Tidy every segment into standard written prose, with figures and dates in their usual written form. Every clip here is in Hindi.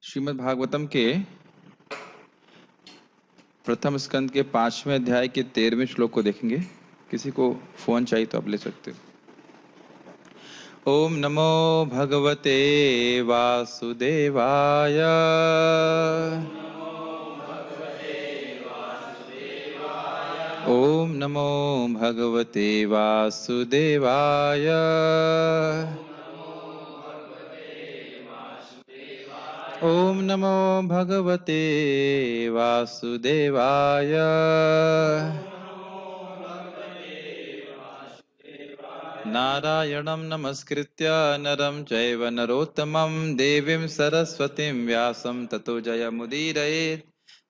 श्रीमद् भागवतम के प्रथम स्कंद के 5वें अध्याय के 13वें श्लोक को देखेंगे। किसी को फोन चाहिए तो आप ले सकते हो। ओम नमो भगवते वासुदेवाय। ओम नमो भगवते वासुदेवाय। ओम नमो भगवते वासुदेवाय। नारायणं नमस्कृत्य नरं चैव नरोत्तमं देवीं सरस्वतीं व्यासं ततो जयमुदीरयेत्।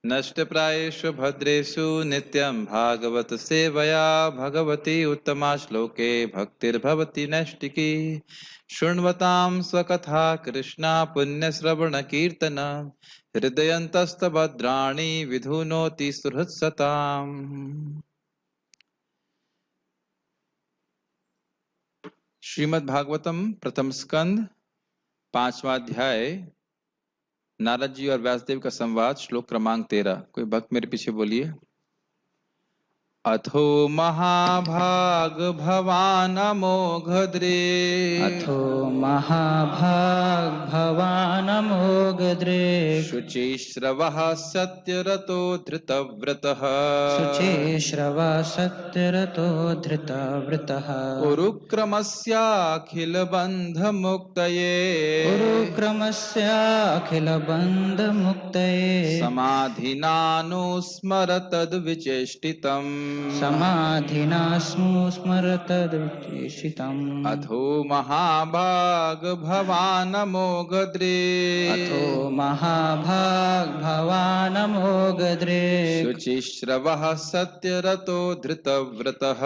नष्टप्रायेषु भद्रेषु नित्यं भागवत सेवया भगवती उत्तमा श्लोके भक्तिर्भवति नैष्टिकी। शृण्वतां स्वकथा कृष्णा पुण्यश्रवणकीर्तन हृदयन्तस्तभद्राणि विधुनोति सुहृत्सताम्। श्रीमद् भागवतम प्रथम स्कंद 5वां अध्याय नारद जी और व्यासदेव का संवाद श्लोक क्रमांक 13। कोई भक्त मेरे पीछे बोलिए। अथो महाभाग भवान अमोघद्रे। अथो महाभाग भवान अमोघद्रे। शुचिश्रवः सत्यरतो धृतव्रतः। शुचिश्रवः सत्यरतो धृतव्रतः। उरुक्रमस्याखिल बंध मुक्तये। उरुक्रमस्याखिल बंध मुक्तये। समाधिनानुस्मर तद्विचेष्टितम्। समाधिना स्मरतद्विचेष्टितम्। अथो महाभाग भवान अमोघद्रे। अथो महाभाग भवान अमोघद्रे। शुचिश्रवः सत्यरतो धृतव्रतः।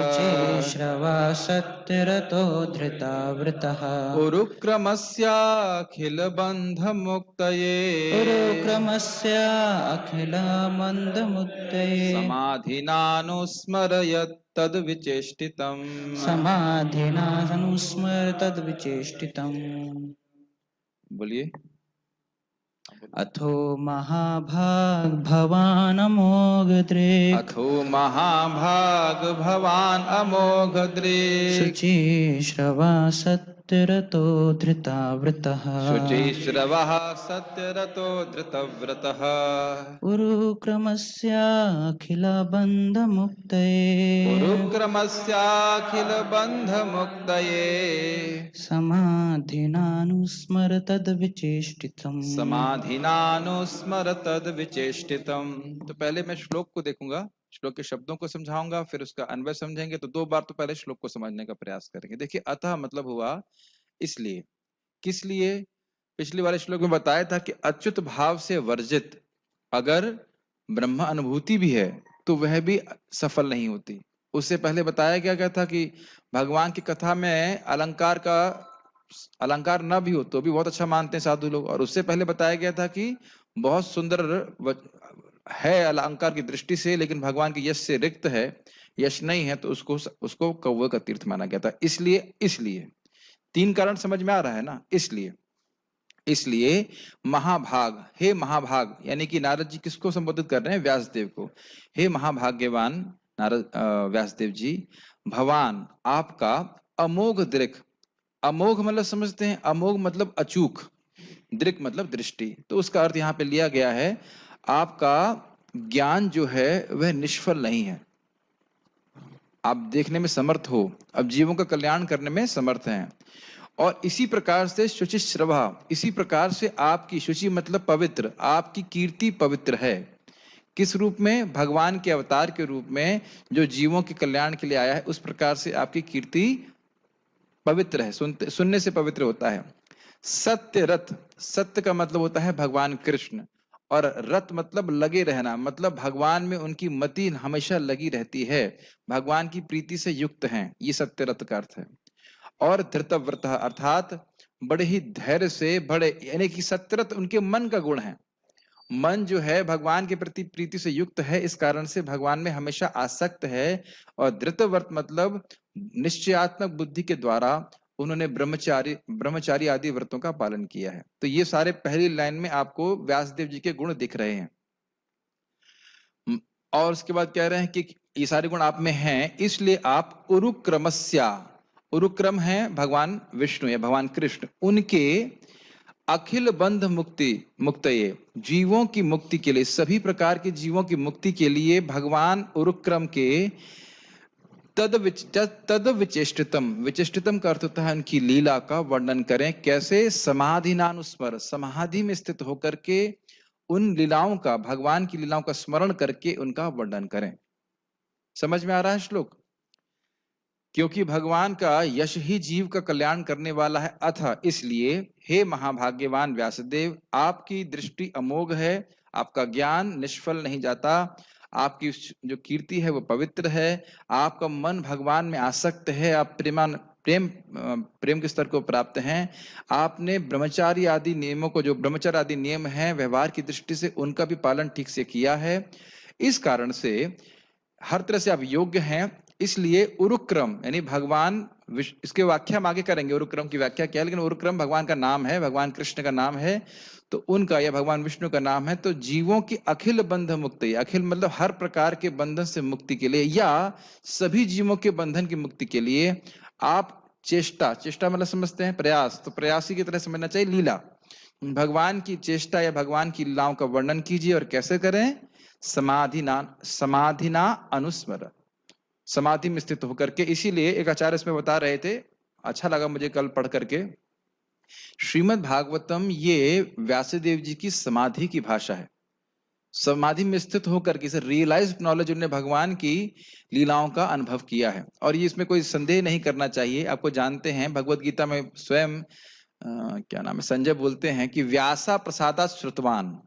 शुचिश्रवः सत्यरतो धृतव्रतः। उरुक्रमस्याखिल बंध मुक्तये। उरुक्रमस्य अखिल बंध मुक्तये। समाधिनानुस्मरयत् तद्विचेष्टितम्। समाधिना अनुस्मर तद्विचेष्टितम्। बोलिए। अथो महाभाग भवान अमोघद्रे। अथो महाभाग भवान अमोघद्रे। शुचिश्रवा सत्यरतो धृतव्रतः। शुचिश्रवः सत्यरतो धृतव्रतः। उरुक्रमस्याखिल बंध मुक्तये। उरुक्रमस्याखिल बंध मुक्तये। समाधिनानुस्मर तद्विचेष्टितम्। समाधिनानुस्मर तद्विचेष्टितम्। तो पहले मैं श्लोक को देखूंगा, श्लोक के शब्दों को समझाऊंगा, फिर उसका अन्वय समझेंगे। तो 2 बार तो पहले श्लोक को समझने का प्रयास करेंगे। देखिए, अतः मतलब हुआ इसलिए, किस लिए। पिछली वाले श्लोक में बताया था कि अच्युत भाव से वर्जित अगर ब्रह्म अनुभूति भी है तो वह भी सफल नहीं होती। उससे पहले बताया गया था कि भगवान की कथा में अलंकार न भी हो तो भी बहुत अच्छा मानते हैं साधु लोग। और उससे पहले बताया गया था कि बहुत सुंदर है अलंकार की दृष्टि से, लेकिन भगवान के यश से रिक्त है, यश नहीं है, तो उसको कौवे का तीर्थ माना गया था। इसलिए 3 कारण समझ में आ रहा है ना। इसलिए महाभाग, हे महाभाग, यानी कि नारद जी किसको संबोधित कर रहे हैं? व्यासदेव को। हे महाभाग्यवान नारद व्यासदेव जी, भवान आपका अमोघ दृक्। अमोघ मतलब समझते हैं, अमोघ मतलब अचूक, दृक् मतलब दृष्टि। तो उसका अर्थ यहाँ पे लिया गया है आपका ज्ञान जो है वह निष्फल नहीं है। आप देखने में समर्थ हो, अब जीवों का कल्याण करने में समर्थ हैं। और इसी प्रकार से शुचिश्रवा, इसी प्रकार से आपकी, शुचि मतलब पवित्र, आपकी कीर्ति पवित्र है। किस रूप में? भगवान के अवतार के रूप में, जो जीवों के कल्याण के लिए आया है, उस प्रकार से आपकी कीर्ति पवित्र है, सुनने से पवित्र होता है। सत्य रथ, सत्य का मतलब होता है भगवान कृष्ण, और रत मतलब लगे रहना, मतलब भगवान में उनकी मति हमेशा लगी रहती है, भगवान की प्रीति से युक्त हैं, ये सत्य रथ का अर्थ है। और धृतव्रत अर्थात बड़े ही धैर्य से, बड़े, यानी कि सत्यरथ उनके मन का गुण है। मन जो है भगवान के प्रति प्रीति से युक्त है, इस कारण से भगवान में हमेशा आसक्त है। और धृतव्रत मतलब निश्चयात्मक बुद्धि के द्वारा उन्होंने ब्रह्मचारी आदि व्रतों का पालन किया है। तो ये सारे पहली लाइन में आपको व्यासदेव जी के गुण दिख रहे हैं। और उसके बाद कह रहे हैं कि ये सारे गुण आप में हैं, इसलिए आप उरुक्रमस्या, उरुक्रम है भगवान विष्णु या भगवान कृष्ण, उनके अखिल बंध मुक्तये, जीवों की मुक्ति के लिए, सभी प्रकार के जीवों की मुक्ति के लिए भगवान उरुक्रम के तद विचेष्टितम, विचेष्टितम का अर्थ होता है उनकी लीला का वर्णन करें। कैसे? समाधिनानुस्मर, समाधि में स्थित होकर के उन लीलाओं का, भगवान की लीलाओं का स्मरण करके उनका वर्णन करें। समझ में आ रहा है श्लोक? क्योंकि भगवान का यश ही जीव का कल्याण करने वाला है। अतः इसलिए हे महाभाग्यवान व्यासदेव, आपकी दृष्टि अमोघ है, आपका ज्ञान निष्फल नहीं जाता, आपकी जो कीर्ति है वो पवित्र है, आपका मन भगवान में आसक्त है, आप प्रेम के स्तर को प्राप्त हैं। आपने ब्रह्मचारी आदि नियमों को, जो ब्रह्मचर्य आदि नियम हैं व्यवहार की दृष्टि से, उनका भी पालन ठीक से किया है। इस कारण से हर तरह से आप योग्य हैं। इसलिए उरुक्रम यानी भगवान, इसके व्याख्या हम आगे करेंगे, उरुक्रम की व्याख्या क्या है, लेकिन उरुक्रम भगवान का नाम है, भगवान कृष्ण का नाम है, तो उनका या भगवान विष्णु का नाम है। तो जीवों की अखिल बंध मुक्ति, अखिल मतलब हर प्रकार के बंधन से मुक्ति के लिए, या सभी जीवों के बंधन की मुक्ति के लिए आप चेष्टा, चेष्टा मतलब समझते हैं प्रयास, तो प्रयासी की तरह समझना चाहिए लीला, भगवान की चेष्टा या भगवान की लीलाओं का वर्णन कीजिए। और कैसे करें? समाधिना अनुस्मर, समाधि में स्थित होकर के। इसीलिए एक आचार्य इसमें बता रहे थे, अच्छा लगा मुझे कल पढ़ करके, श्रीमद् भागवतम ये व्यासदेव जी की समाधि की भाषा है। समाधि में स्थित होकर के रियलाइज्ड नॉलेज, उन्होंने भगवान की लीलाओं का अनुभव किया है। और ये इसमें कोई संदेह नहीं करना चाहिए। आपको जानते हैं भगवत गीता में स्वयं क्या नाम है, संजय बोलते हैं कि व्यासा प्रसादा श्रुतवान,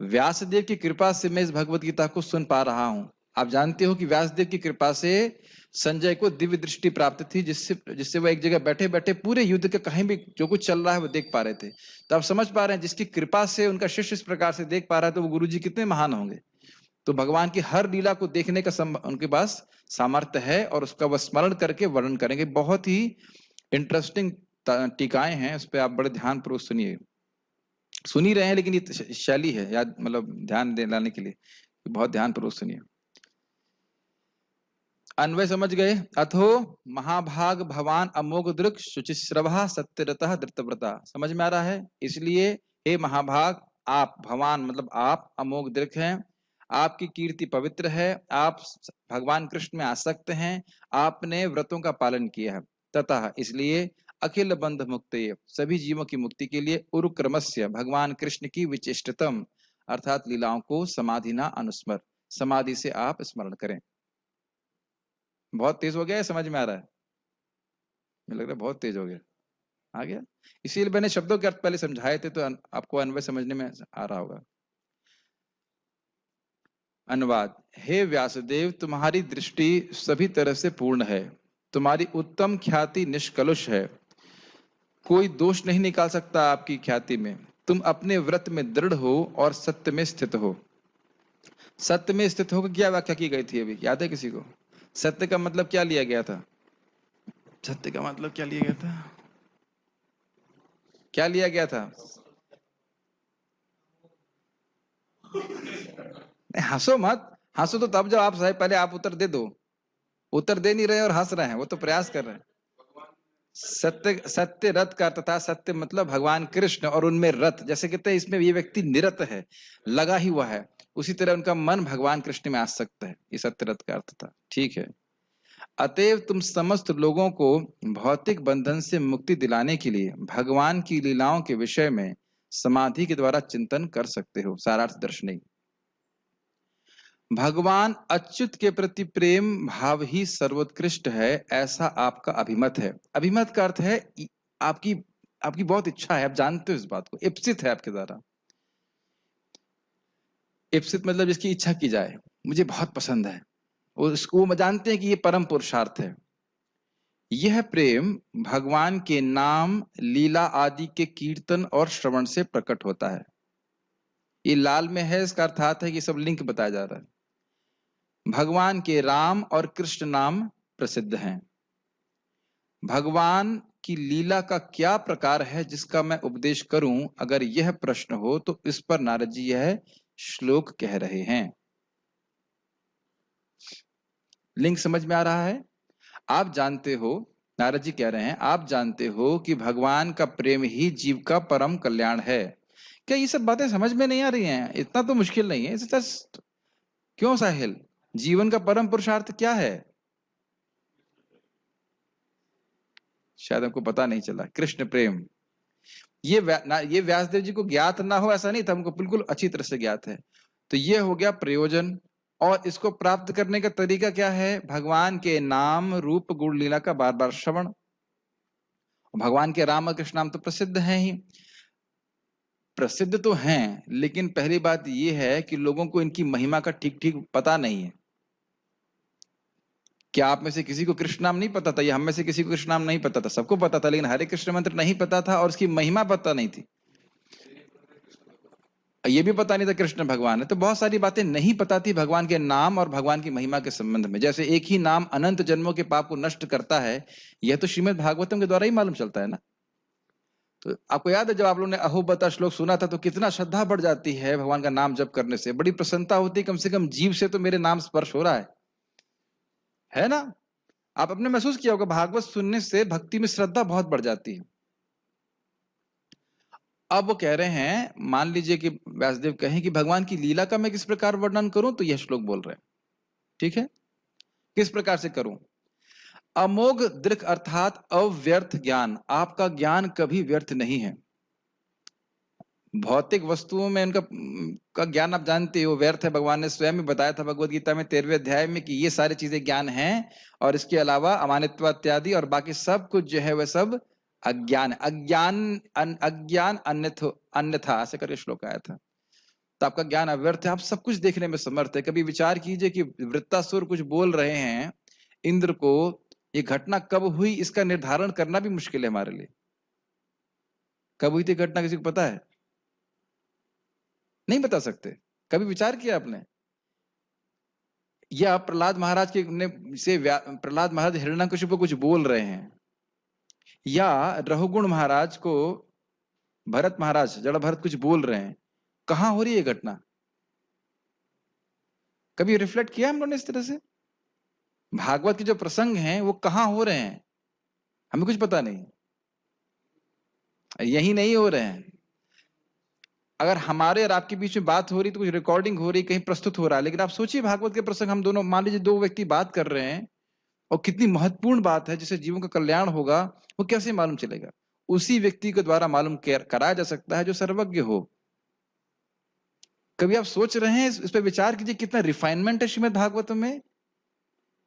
व्यासदेव की कृपा से मैं इस भगवत गीता को सुन पा रहा हूं। आप जानते हो कि व्यासदेव की कृपा से संजय को दिव्य दृष्टि प्राप्त थी, जिससे वो एक जगह बैठे बैठे पूरे युद्ध के कहीं भी जो कुछ चल रहा है वो देख पा रहे थे। तो आप समझ पा रहे हैं, जिसकी कृपा से उनका शिष्य इस प्रकार से देख पा रहा है, तो वो गुरु जी कितने महान होंगे। तो भगवान की हर लीला को देखने का उनके पास सामर्थ्य है, और उसका वह स्मरण करके वर्णन करेंगे। बहुत ही इंटरेस्टिंग टीकाएं हैं, उस पर आप बड़े ध्यान पूर्वक सुनिए। सुन ही रहे हैं, लेकिन ये शैली है याद, मतलब ध्यान लाने के लिए बहुत ध्यान पूर्वक सुनिए। अन्वय समझ गए? अथो महाभाग भवान अमोघ दृक् शुचिश्रवा सत्यरतः धृतव्रता, समझ में आ रहा है? इसलिए हे महाभाग, आप, भवान मतलब आप, अमोघ दृक् हैं, आपकी कीर्ति पवित्र है, आप भगवान कृष्ण में आसक्त हैं, आपने व्रतों का पालन किया है। तथा इसलिए अखिल बंध मुक्ति, सभी जीवों की मुक्ति के लिए उरुक्रमस्य, भगवान कृष्ण की विचेष्टतम अर्थात लीलाओं को समाधिना अनुस्मर, समाधि से आप स्मरण करें। बहुत तेज हो गया है? समझ में आ रहा है? मुझे लग रहा है बहुत तेज हो गया, आ गया। इसीलिए मैंने शब्दों के अर्थ पहले समझाए थे, तो आपको अन्वय समझने में आ रहा होगा। अनुवाद। हे व्यासदेव, तुम्हारी दृष्टि सभी तरह से पूर्ण है, तुम्हारी उत्तम ख्याति निष्कलुष है, कोई दोष नहीं निकाल सकता आपकी ख्याति में। तुम अपने व्रत में दृढ़ हो और सत्य में स्थित हो। सत्य में स्थित होकर क्या व्याख्या की गई थी अभी, याद है किसी को? सत्य का मतलब क्या लिया गया था? सत्य का मतलब क्या लिया गया था? क्या लिया गया था? हंसो मत, हंसो तो तब जब आप सही, पहले आप उत्तर दे दो। उत्तर दे नहीं रहे और हंस रहे हैं, वो तो प्रयास कर रहे हैं। सत्य, सत्य रथ का अर्थ था, सत्य मतलब भगवान कृष्ण, और उनमें रथ, जैसे कहते हैं इसमें ये व्यक्ति निरत है, लगा ही हुआ है, उसी तरह उनका मन भगवान कृष्ण में आसक्त है, ये सत्य रथ का अर्थ था। ठीक है। अतएव तुम समस्त लोगों को भौतिक बंधन से मुक्ति दिलाने के लिए भगवान की लीलाओं के विषय में समाधि के द्वारा चिंतन कर सकते हो। सारार्थ दर्शनी। भगवान अच्युत के प्रति प्रेम भाव ही सर्वोत्कृष्ट है, ऐसा आपका अभिमत है। अभिमत का अर्थ है आपकी आपकी बहुत इच्छा है, आप जानते हो इस बात को, इप्सित है आपके द्वारा। इप्सित मतलब जिसकी इच्छा की जाए, मुझे बहुत पसंद है, वो जानते हैं कि ये परम पुरुषार्थ है। यह प्रेम भगवान के नाम, लीला आदि के कीर्तन और श्रवण से प्रकट होता है। ये लाल में है, इसका अर्थात है कि सब लिंक बताया जा रहा है। भगवान के राम और कृष्ण नाम प्रसिद्ध हैं। भगवान की लीला का क्या प्रकार है जिसका मैं उपदेश करूं, अगर यह प्रश्न हो तो इस पर नारद जी यह श्लोक कह रहे हैं। लिंक समझ में आ रहा है? आप जानते हो, नारद जी कह रहे हैं, आप जानते हो कि भगवान का प्रेम ही जीव का परम कल्याण है। क्या ये सब बातें समझ में नहीं आ रही हैं? इतना तो मुश्किल नहीं है। इट्स जस्ट, क्यों साहिल, जीवन का परम पुरुषार्थ क्या है? शायद हमको पता नहीं चला। कृष्ण प्रेम, ये ये व्यासदेव जी को ज्ञात ना हो ऐसा नहीं था, हमको बिल्कुल अच्छी तरह से ज्ञात है। तो ये हो गया प्रयोजन। और इसको प्राप्त करने का तरीका क्या है? भगवान के नाम रूप गुण लीला का बार बार श्रवण। भगवान के राम और कृष्ण नाम तो प्रसिद्ध हैं ही, प्रसिद्ध तो हैं, लेकिन पहली बात यह है कि लोगों को इनकी महिमा का ठीक ठीक पता नहीं है। क्या आप में से किसी को कृष्ण नाम नहीं पता था, या हम में से किसी को कृष्ण नाम नहीं पता था? सबको पता था, लेकिन हरे कृष्ण मंत्र नहीं पता था और उसकी महिमा पता नहीं थी। ये भी पता नहीं था कृष्ण भगवान है। तो बहुत सारी बातें नहीं पता थी भगवान के नाम और भगवान की महिमा के संबंध में। जैसे एक ही नाम अनंत जन्मों के पाप को नष्ट करता है, यह तो श्रीमद् भागवतम के द्वारा ही मालूम चलता है ना। तो आपको याद है जब आप लोगों ने अहोबता श्लोक सुना था तो कितना श्रद्धा बढ़ जाती है भगवान का नाम जप करने से, बड़ी प्रसन्नता होती है, कम से कम जीव से तो मेरे नाम स्पर्श हो रहा है ना। आप अपने महसूस किया होगा, भागवत सुनने से भक्ति में श्रद्धा बहुत बढ़ जाती है। अब वो कह रहे हैं, मान लीजिए कि व्यासदेव कहें कि भगवान की लीला का मैं किस प्रकार वर्णन करूं, तो यह श्लोक बोल रहे हैं, ठीक है, किस प्रकार से करूं? अमोघ दृक् अर्थात अव्यर्थ ज्ञान, आपका ज्ञान कभी व्यर्थ नहीं है। भौतिक वस्तुओं में उनका का ज्ञान आप जानते हो व्यर्थ है। भगवान ने स्वयं ही बताया था भगवद गीता में 13वें अध्याय में कि ये सारी चीजें ज्ञान हैं, और इसके अलावा अमानित्व इत्यादि और बाकी सब कुछ जो है वह सब अज्ञान अज्ञान अन्यथा ऐसे करके श्लोक आया था। तो आपका ज्ञान अव्यर्थ है, आप सब कुछ देखने में समर्थ है। कभी विचार कीजिए कि वृत्तासुर कुछ बोल रहे हैं इंद्र को, ये घटना कब हुई इसका निर्धारण करना भी मुश्किल है हमारे लिए। कब हुई थी घटना, किसी को पता है? नहीं बता सकते। कभी विचार किया आपने? या प्रहलाद महाराज के प्रहलाद महाराज हिरण्यकशिपु को कुछ बोल रहे हैं, या रघुगुण महाराज को भरत महाराज जड़ भरत कुछ बोल रहे हैं, कहां हो रही है घटना? कभी रिफ्लेक्ट किया हम लोगों ने इस तरह से? भागवत के जो प्रसंग हैं वो कहां हो रहे हैं हमें कुछ पता नहीं, यही नहीं हो रहे हैं। अगर हमारे और आपके बीच में बात हो रही तो कुछ रिकॉर्डिंग हो रही, कहीं प्रस्तुत हो रहा है। लेकिन आप सोचिए भागवत के प्रसंग, हम दोनों, मान लीजिए दो व्यक्ति बात कर रहे हैं और कितनी महत्वपूर्ण बात है जिससे जीवों का कल्याण होगा, वो कैसे मालूम चलेगा? उसी व्यक्ति के द्वारा मालूम कराया जा सकता है जो सर्वज्ञ हो। कभी आप सोच रहे हैं इस पर विचार कीजिए, कितना रिफाइनमेंट है श्रीमद् भागवत में।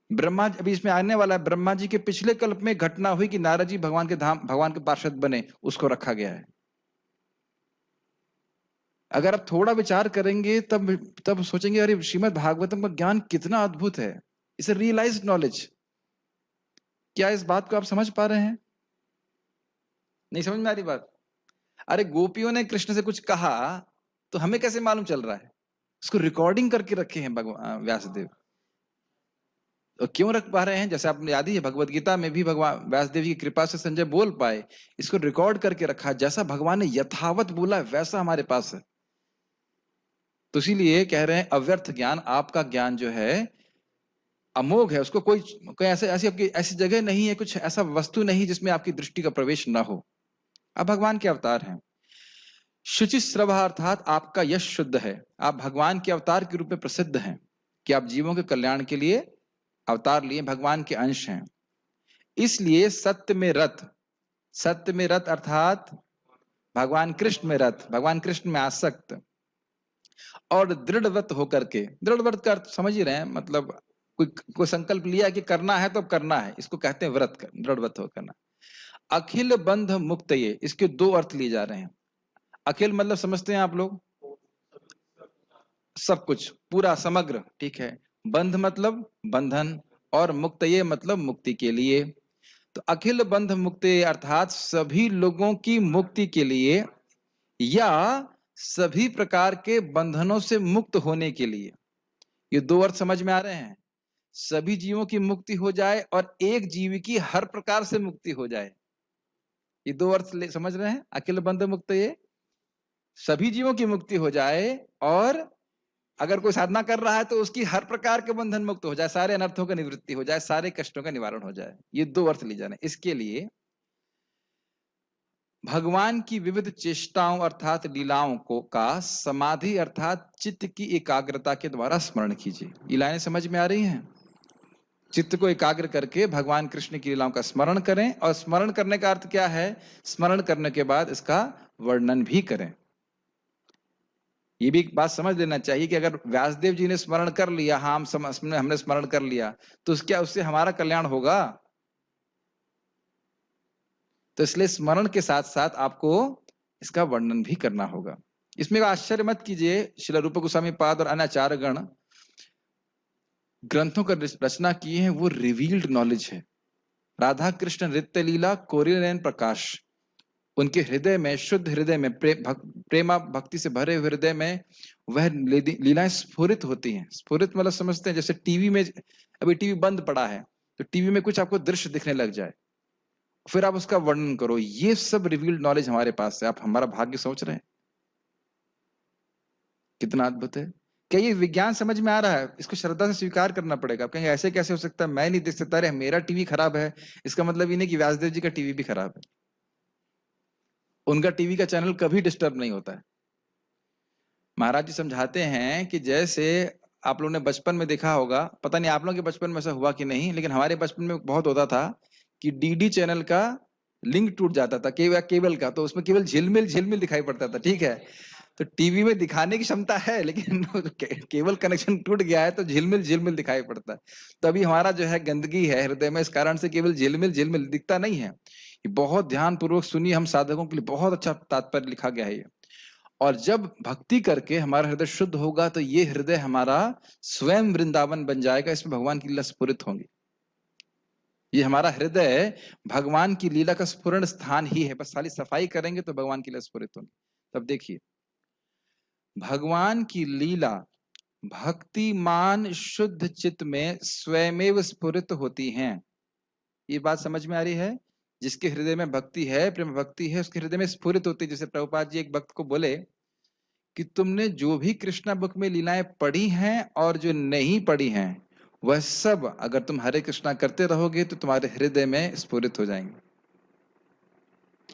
ब्रह्मा, अभी इसमें आने वाला है, ब्रह्मा जी के पिछले कल्प में घटना हुई कि नारद जी भगवान के धाम, भगवान के पार्षद बने, उसको रखा गया है। अगर आप थोड़ा विचार करेंगे तब सोचेंगे, अरे श्रीमद् भागवतम का ज्ञान कितना अद्भुत है, इट्स अ रियलाइज्ड नॉलेज। क्या इस बात को आप समझ पा रहे हैं? नहीं समझ में आ रही बात? अरे गोपियों ने कृष्ण से कुछ कहा तो हमें कैसे मालूम चल रहा है? उसको रिकॉर्डिंग करके रखे हैं भगवान व्यासदेव। तो क्यों रख पा रहे हैं? जैसे आपने याद ही है, भगवत गीता में भी भगवान व्यासदेव की कृपा से संजय बोल पाए, इसको रिकॉर्ड करके रखा। जैसा भगवान ने यथावत बोला वैसा हमारे पास है। तो इसीलिए कह रहे हैं अव्यर्थ ज्ञान, आपका ज्ञान जो है अमोघ है, उसको कोई ऐसी जगह नहीं है, कुछ ऐसा वस्तु नहीं जिसमें आपकी दृष्टि का प्रवेश ना हो। अब भगवान के अवतार हैं। शुचिस्रव अर्थात आपका यश शुद्ध है, आप भगवान के अवतार के रूप में प्रसिद्ध हैं कि आप जीवों के कल्याण के लिए अवतार लिए, भगवान के अंश हैं। इसलिए सत्य में रत अर्थात भगवान कृष्ण में रत, भगवान कृष्ण में आसक्त, और दृढ़व्रत होकर के, दृढ़व्रत का अर्थ समझ ही रहे हैं, मतलब कोई संकल्प लिया कि करना है तो करना है, इसको कहते हैं व्रत, दृढ़व्रत हो करना। अखिल बंध मुक्त, ये इसके दो अर्थ लिए जा रहे हैं। अखिल मतलब समझते हैं आप लोग, सब कुछ, पूरा समग्र, ठीक है। बंध मतलब बंधन, और मुक्त ये मतलब मुक्ति के लिए। तो अखिल बंध मुक्ति अर्थात सभी लोगों की मुक्ति के लिए, या सभी प्रकार के बंधनों से मुक्त होने के लिए। ये दो अर्थ समझ में आ रहे हैं। सभी जीवों की मुक्ति हो जाए और एक जीव की हर प्रकार से मुक्ति हो जाए। ये दो अर्थ समझ रहे हैं? अखिल बंध मुक्त, ये सभी जीवों की मुक्ति हो जाए और अगर कोई साधना कर रहा है तो उसकी हर प्रकार के बंधन मुक्त हो जाए, सारे अनर्थों का निवृत्ति हो जाए, सारे कष्टों का निवारण हो जाए। ये दो अर्थ ली जाने। इसके लिए भगवान की विविध चेष्टाओं अर्थात लीलाओं को का समाधि अर्थात चित्त की एकाग्रता के द्वारा स्मरण कीजिए। ये लाइनें समझ में आ रही हैं? चित्त को एकाग्र करके भगवान कृष्ण की लीलाओं का स्मरण करें। और स्मरण करने का अर्थ क्या है? स्मरण करने के बाद इसका वर्णन भी करें। ये भी एक बात समझ लेना चाहिए कि अगर व्यासदेव जी ने स्मरण कर लिया, हाँ हमने स्मरण कर लिया, तो क्या उससे हमारा कल्याण होगा? तो इसलिए स्मरण के साथ साथ आपको इसका वर्णन भी करना होगा। इसमें आश्चर्य मत कीजिए, श्रील रूप गोस्वामी पाद और अन्य आचार्य गण ग्रंथों का रचना किए हैं, वो रिवील्ड नॉलेज है। राधा कृष्ण नृत्य लीला कोरिलेन प्रकाश, उनके हृदय में, शुद्ध हृदय में, प्रेमा भक्ति से भरे हुए हृदय में वह लीलाएं स्फुरित होती हैं। स्फुरित मतलब समझते हैं जैसे टीवी में, अभी टीवी बंद पड़ा है तो टीवी में कुछ आपको दृश्य दिखने लग जाए, फिर आप उसका वर्णन करो। ये सब रिवील्ड नॉलेज हमारे पास है। आप हमारा भाग्य सोच रहे हैं कितना अद्भुत है। क्या ये विज्ञान समझ में आ रहा है? इसको श्रद्धा से स्वीकार करना पड़ेगा। आप कहेंगे ऐसे कैसे हो सकता है, मैं नहीं देख सकता। अरे मेरा टीवी खराब है, इसका मतलब ये नहीं कि व्यासदेव जी का टीवी भी खराब है। उनका टीवी का चैनल कभी डिस्टर्ब नहीं होता है। महाराज जी समझाते हैं कि जैसे आप लोगों ने बचपन में देखा होगा, पता नहीं आप लोगों के बचपन में ऐसा हुआ कि नहीं, लेकिन हमारे बचपन में बहुत होता था कि डीडी चैनल का लिंक टूट जाता था, केबल का, तो उसमें केवल झिलमिल झिलमिल दिखाई पड़ता था। ठीक है, तो टीवी में दिखाने की क्षमता है, लेकिन केबल कनेक्शन टूट गया है तो झिलमिल झिलमिल दिखाई पड़ता है। तो अभी हमारा जो है गंदगी है हृदय में, इस कारण से केवल झिलमिल झिलमिल दिखता नहीं है। ये बहुत ध्यान पूर्वक सुनिए, हम साधकों के लिए बहुत अच्छा तात्पर्य लिखा गया है ये। और जब भक्ति करके हमारा हृदय शुद्ध होगा तो ये हृदय हमारा स्वयं वृंदावन बन जाएगा, इसमें भगवान की लीला स्फुरित होंगी। ये हमारा हृदय भगवान की लीला का स्फुरण स्थान ही है। बस खाली सफाई करेंगे तो भगवान की लीला स्फुरित होंगी। तब देखिए, भगवान की लीला भक्तिमान शुद्ध चित्त में स्वयमेव स्फुरित होती हैं। ये बात समझ में आ रही है? जिसके हृदय में भक्ति है, प्रेम भक्ति है, उसके हृदय में स्फुरित होती है। जैसे प्रभुपाद जी एक भक्त को बोले कि तुमने जो भी कृष्णा बुक में लीलाएं पढ़ी हैं और जो नहीं पढ़ी हैं, वह सब अगर तुम हरे कृष्णा करते रहोगे तो तुम्हारे हृदय में स्फुरित हो जाएंगे।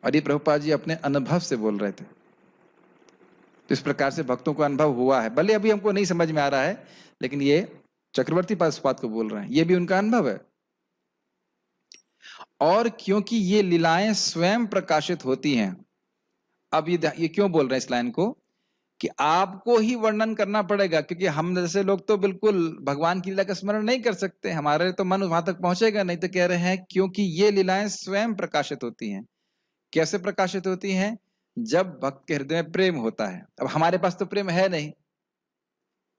और ये प्रभुपाद जी अपने अनुभव से बोल रहे थे। तो इस प्रकार से भक्तों को अनुभव हुआ है, भले अभी हमको नहीं समझ में आ रहा है, लेकिन ये चक्रवर्ती पास बात को बोल रहे हैं, ये भी उनका अनुभव है। और क्योंकि ये लीलाएं स्वयं प्रकाशित होती हैं, अब ये क्यों बोल रहे हैं इस लाइन को कि आपको ही वर्णन करना पड़ेगा, क्योंकि हम जैसे लोग तो बिल्कुल भगवान की लीला का स्मरण नहीं कर सकते, हमारे तो मन वहां तक पहुंचेगा नहीं। तो कह रहे हैं क्योंकि ये लीलाएं स्वयं प्रकाशित होती हैं। कैसे प्रकाशित होती हैं? जब भक्त के हृदय में प्रेम होता है। अब हमारे पास तो प्रेम है नहीं।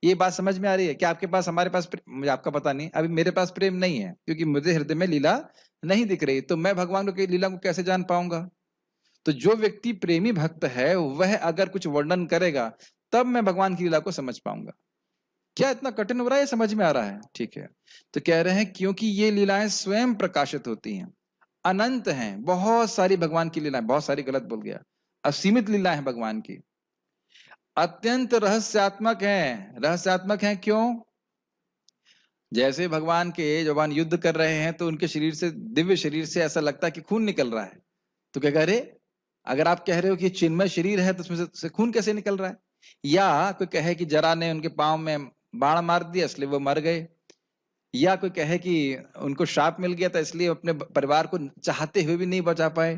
ये बात समझ में आ रही है? क्या आपके पास, हमारे पास, मुझे आपका पता नहीं, अभी मेरे पास प्रेम नहीं है क्योंकि मुझे हृदय में लीला नहीं दिख रही, तो मैं भगवान की लीला को कैसे जान पाऊंगा? तो जो व्यक्ति प्रेमी भक्त है वह अगर कुछ वर्णन करेगा तब मैं भगवान की लीला को समझ पाऊंगा। क्या इतना कठिन हो रहा है? समझ में आ रहा है? ठीक है। तो कह रहे हैं क्योंकि ये लीलाएं स्वयं प्रकाशित होती हैं, अनंत हैं, बहुत सारी भगवान की लीलाएं, बहुत सारी गलत बोल गया, असीमित लीलाएं हैं भगवान की, अत्यंत रहस्यात्मक हैं। रहस्यात्मक हैं क्यों? जैसे भगवान के जवान युद्ध कर रहे हैं तो उनके शरीर से, दिव्य शरीर से ऐसा लगता है कि खून निकल रहा है। तो क्या कह रहे, अगर आप कह रहे हो कि चिन्मय शरीर है तो उसमें से खून कैसे निकल रहा है? या कोई कहे कि जरा ने उनके पांव में बाण मार दिया इसलिए वो मर गए, या कोई कहे कि उनको श्राप मिल गया था इसलिए अपने परिवार को चाहते हुए भी नहीं बचा पाए।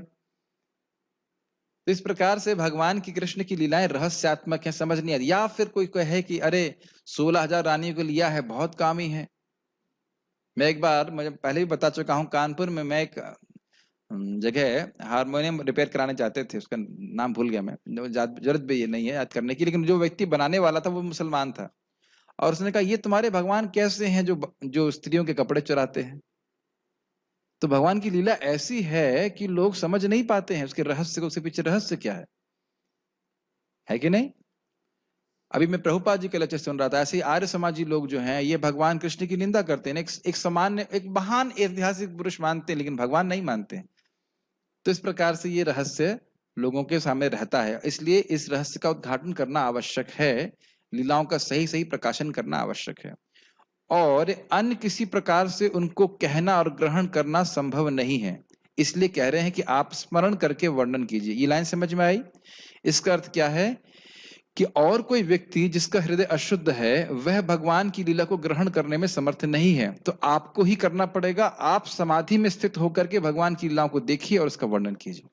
तो इस प्रकार से भगवान की, कृष्ण की लीलाएं रहस्यात्मक है, समझ नहीं आती। या फिर कोई कहे कि अरे 16,000 रानियों को लिया है, बहुत कामी है। मैं एक बार, मुझे पहले भी बता चुका हूँ, कानपुर में मैं एक जगह हारमोनियम रिपेयर कराने जाते थे, उसका नाम भूल गया मैं, जरूरत भी ये नहीं है याद करने की, लेकिन जो व्यक्ति बनाने वाला था वो मुसलमान था। और उसने कहा ये तुम्हारे भगवान कैसे हैं जो जो स्त्रियों के कपड़े चुराते हैं? तो भगवान की लीला ऐसी है कि लोग समझ नहीं पाते हैं उसके रहस्य को, उसके पीछे रहस्य क्या है कि नहीं? अभी मैं प्रभुपाद जी के लेक्चर सुन रहा था, ऐसे ही आर्य समाजी लोग जो हैं ये भगवान कृष्ण की निंदा करते हैं, एक सामान्य एक महान ऐतिहासिक पुरुष मानते हैं लेकिन भगवान नहीं मानते हैं। तो इस प्रकार से ये रहस्य लोगों के सामने रहता है, इसलिए इस रहस्य का उद्घाटन करना आवश्यक है, लीलाओं का सही सही प्रकाशन करना आवश्यक है, और अन्य किसी प्रकार से उनको कहना और ग्रहण करना संभव नहीं है। इसलिए कह रहे हैं कि आप स्मरण करके वर्णन कीजिए। ये लाइन समझ में आई? इसका अर्थ क्या है कि और कोई व्यक्ति जिसका हृदय अशुद्ध है वह भगवान की लीला को ग्रहण करने में समर्थ नहीं है, तो आपको ही करना पड़ेगा। आप समाधि में स्थित होकर के भगवान की लीलाओं को देखिए और उसका वर्णन कीजिए।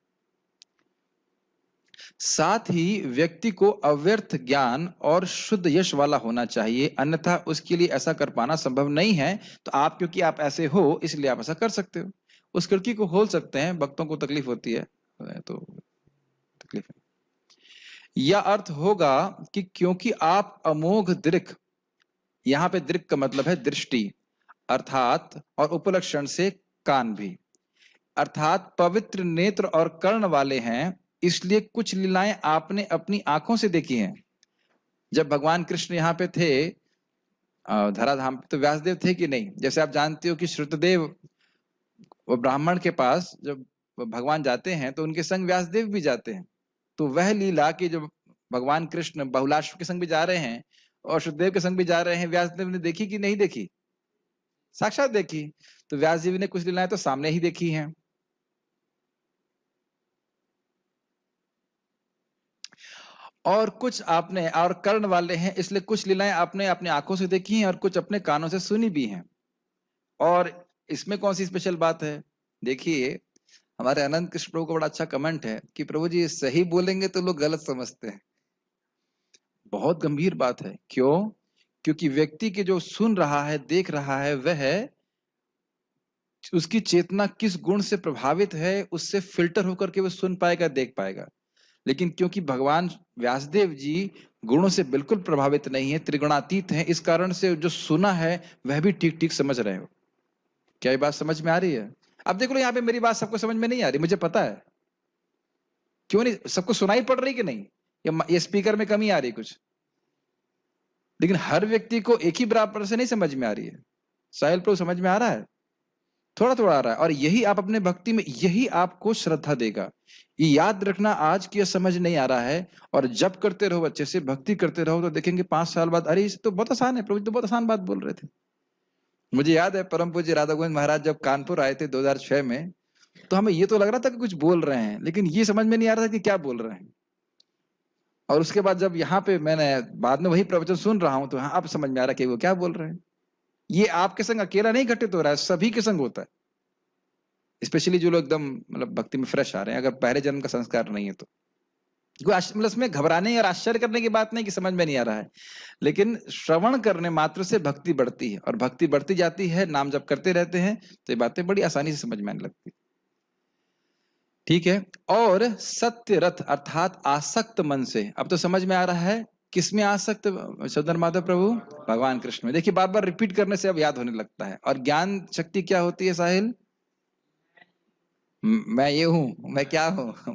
साथ ही व्यक्ति को अव्यर्थ ज्ञान और शुद्ध यश वाला होना चाहिए, अन्यथा उसके लिए ऐसा कर पाना संभव नहीं है। तो आप, क्योंकि आप ऐसे हो इसलिए आप ऐसा कर सकते हो, उस खिड़की को खोल सकते हैं। भक्तों को तकलीफ होती है तो तकलीफ है। यह अर्थ होगा कि क्योंकि आप अमोघ दृक्, यहां पे दृक् का मतलब है दृष्टि अर्थात, और उपलक्षण से कान भी, अर्थात पवित्र नेत्र और कर्ण वाले हैं, इसलिए कुछ लीलाएं आपने अपनी आंखों से देखी हैं। जब भगवान कृष्ण यहाँ पे थे धराधाम पे, तो व्यासदेव थे कि नहीं? जैसे आप जानते हो कि श्रुतदेव वो ब्राह्मण के पास जब भगवान जाते हैं तो उनके संग व्यासदेव भी जाते हैं। तो वह लीला कि जब भगवान कृष्ण बहुलाश्व के संग भी जा रहे हैं और श्रुतदेव के संग भी जा रहे हैं, व्यासदेव ने देखी कि नहीं देखी? साक्षात देखी। तो व्यास जी ने कुछ लीलाएं तो सामने ही देखी हैं। और कुछ आपने, और कर्ण वाले हैं इसलिए कुछ लीलाएं आपने अपनी आंखों से देखी हैं और कुछ अपने कानों से सुनी भी हैं। और इसमें कौन सी स्पेशल बात है? देखिए, हमारे अनंत कृष्ण प्रभु का बड़ा अच्छा कमेंट है कि प्रभु जी सही बोलेंगे तो लोग गलत समझते हैं। बहुत गंभीर बात है। क्यों? क्योंकि व्यक्ति के जो सुन रहा है, देख रहा है, वह उसकी चेतना किस गुण से प्रभावित है, उससे फिल्टर होकर के वो सुन पाएगा, देख पाएगा। लेकिन क्योंकि भगवान व्यासदेव जी गुणों से बिल्कुल प्रभावित नहीं है, त्रिगुणातीत हैं, इस कारण से जो सुना है वह भी ठीक ठीक समझ रहे हो। क्या ये बात समझ में आ रही है? अब देख लो, यहाँ पे मेरी बात सबको समझ में नहीं आ रही, मुझे पता है। क्यों नहीं? सबको सुनाई पड़ रही कि नहीं? या ये स्पीकर में कमी आ रही कुछ? लेकिन हर व्यक्ति को एक ही बराबर से नहीं समझ में आ रही है। साहिल प्रभु समझ में आ रहा है? थोड़ा थोड़ा आ रहा है। और यही आप अपने भक्ति में, यही आपको श्रद्धा देगा। ये याद रखना, आज की समझ नहीं आ रहा है और जब करते रहो, अच्छे से भक्ति करते रहो, तो देखेंगे 5 साल बाद, अरे इसे तो बहुत आसान है, प्रभु तो बहुत आसान बात बोल रहे थे। मुझे याद है परम पूज्य राधा गोविंद महाराज जब कानपुर आए थे 2006 में, तो हमें ये तो लग रहा था कि कुछ बोल रहे हैं, लेकिन ये समझ में नहीं आ रहा था कि क्या बोल रहे हैं। और उसके बाद जब यहाँ पे मैंने बाद में वही प्रवचन सुन रहा हूं, तो हाँ अब समझ में आ रहा है कि वो क्या बोल रहे हैं। ये आपके संग अकेला नहीं घटित हो रहा है, सभी के संग होता है। स्पेशली जो लोग एकदम मतलब भक्ति में फ्रेश आ रहे हैं, अगर पहले जन्म का संस्कार नहीं है तो। मतलब इसमें घबराने और आश्चर्य करने की बात नहीं कि समझ में नहीं आ रहा है, लेकिन श्रवण करने मात्र से भक्ति बढ़ती है, और भक्ति बढ़ती जाती है, नाम जब करते रहते हैं तो ये बातें बड़ी आसानी से समझ में आने लगती। ठीक है। और सत्य रथ अर्थात आसक्त मन से, अब तो समझ में आ रहा है किसमें आसक्त? सदन माधव प्रभु भगवान कृष्ण में। देखिए, बार बार रिपीट करने से अब याद होने लगता है। और ज्ञान शक्ति क्या होती है साहिल? मैं ये हूं, मैं क्या हूं,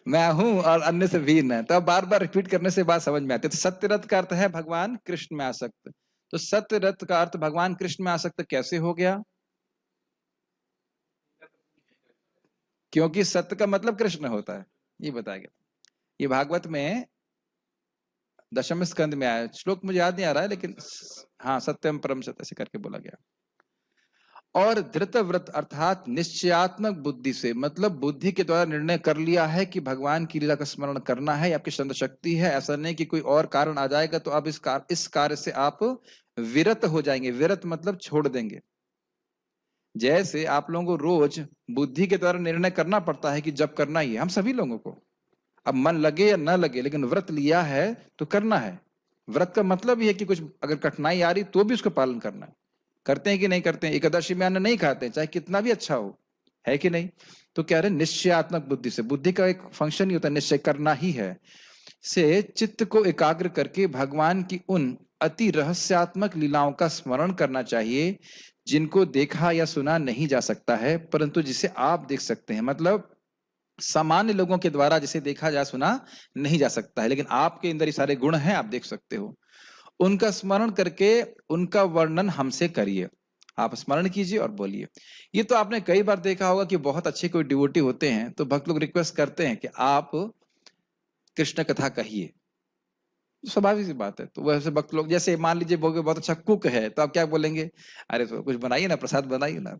मैं हूं और अन्य से भिन्न है। तो बार बार रिपीट करने से बात समझ में आती है। तो सत्य रथ का अर्थ है भगवान कृष्ण में आसक्त। तो सत्य रथ का अर्थ भगवान कृष्ण में आसक्त कैसे हो गया? क्योंकि सत्य का मतलब कृष्ण होता है, ये बताया गया। ये भागवत में 10वें स्कंद में आया श्लोक, मुझे याद नहीं आ रहा है, लेकिन हाँ, सत्यम परम सत्य ऐसे करके बोला गया। और धृत व्रत अर्थात निश्चयात्मक बुद्धि से, मतलब बुद्धि के द्वारा निर्णय कर लिया है कि भगवान की लीला का स्मरण करना है, आपकी संत शक्ति है, ऐसा नहीं कि कोई और कारण आ जाएगा तो अब इस कार्य से आप विरत हो जाएंगे। विरत मतलब छोड़ देंगे। जैसे आप लोगों को रोज बुद्धि के द्वारा निर्णय करना पड़ता है कि जब करना ही है, हम सभी लोगों को, अब मन लगे या ना लगे, लेकिन व्रत लिया है तो करना है। व्रत का मतलब ही है कि कुछ अगर कठिनाई आ रही तो भी उसका पालन करना है। करते हैं कि नहीं करते हैं? एकादशी में अन्न नहीं खाते चाहे कितना भी अच्छा हो, है कि नहीं? तो कह रहे निश्चयात्मक बुद्धि से, बुद्धि का एक फंक्शन ही होता है निश्चय करना ही है, से चित्त को एकाग्र करके भगवान की उन अति रहस्यात्मक लीलाओं का स्मरण करना चाहिए जिनको देखा या सुना नहीं जा सकता है, परंतु जिसे आप देख सकते हैं। मतलब सामान्य लोगों के द्वारा जिसे देखा जा सुना नहीं जा सकता है, लेकिन आपके अंदर ये सारे गुण हैं, आप देख सकते हो। उनका स्मरण करके उनका वर्णन हमसे करिए। आप स्मरण कीजिए और बोलिए। ये तो आपने कई बार देखा होगा कि बहुत अच्छे कोई डिवोटी होते हैं तो भक्त लोग रिक्वेस्ट करते हैं कि आप कृष्ण कथा कहिए। स्वाभाविक सी बात है। तो वैसे भक्त लोग, जैसे मान लीजिए बहुत अच्छा कुक है तो आप क्या बोलेंगे, अरे तो कुछ बनाइए ना, प्रसाद बनाइए ना।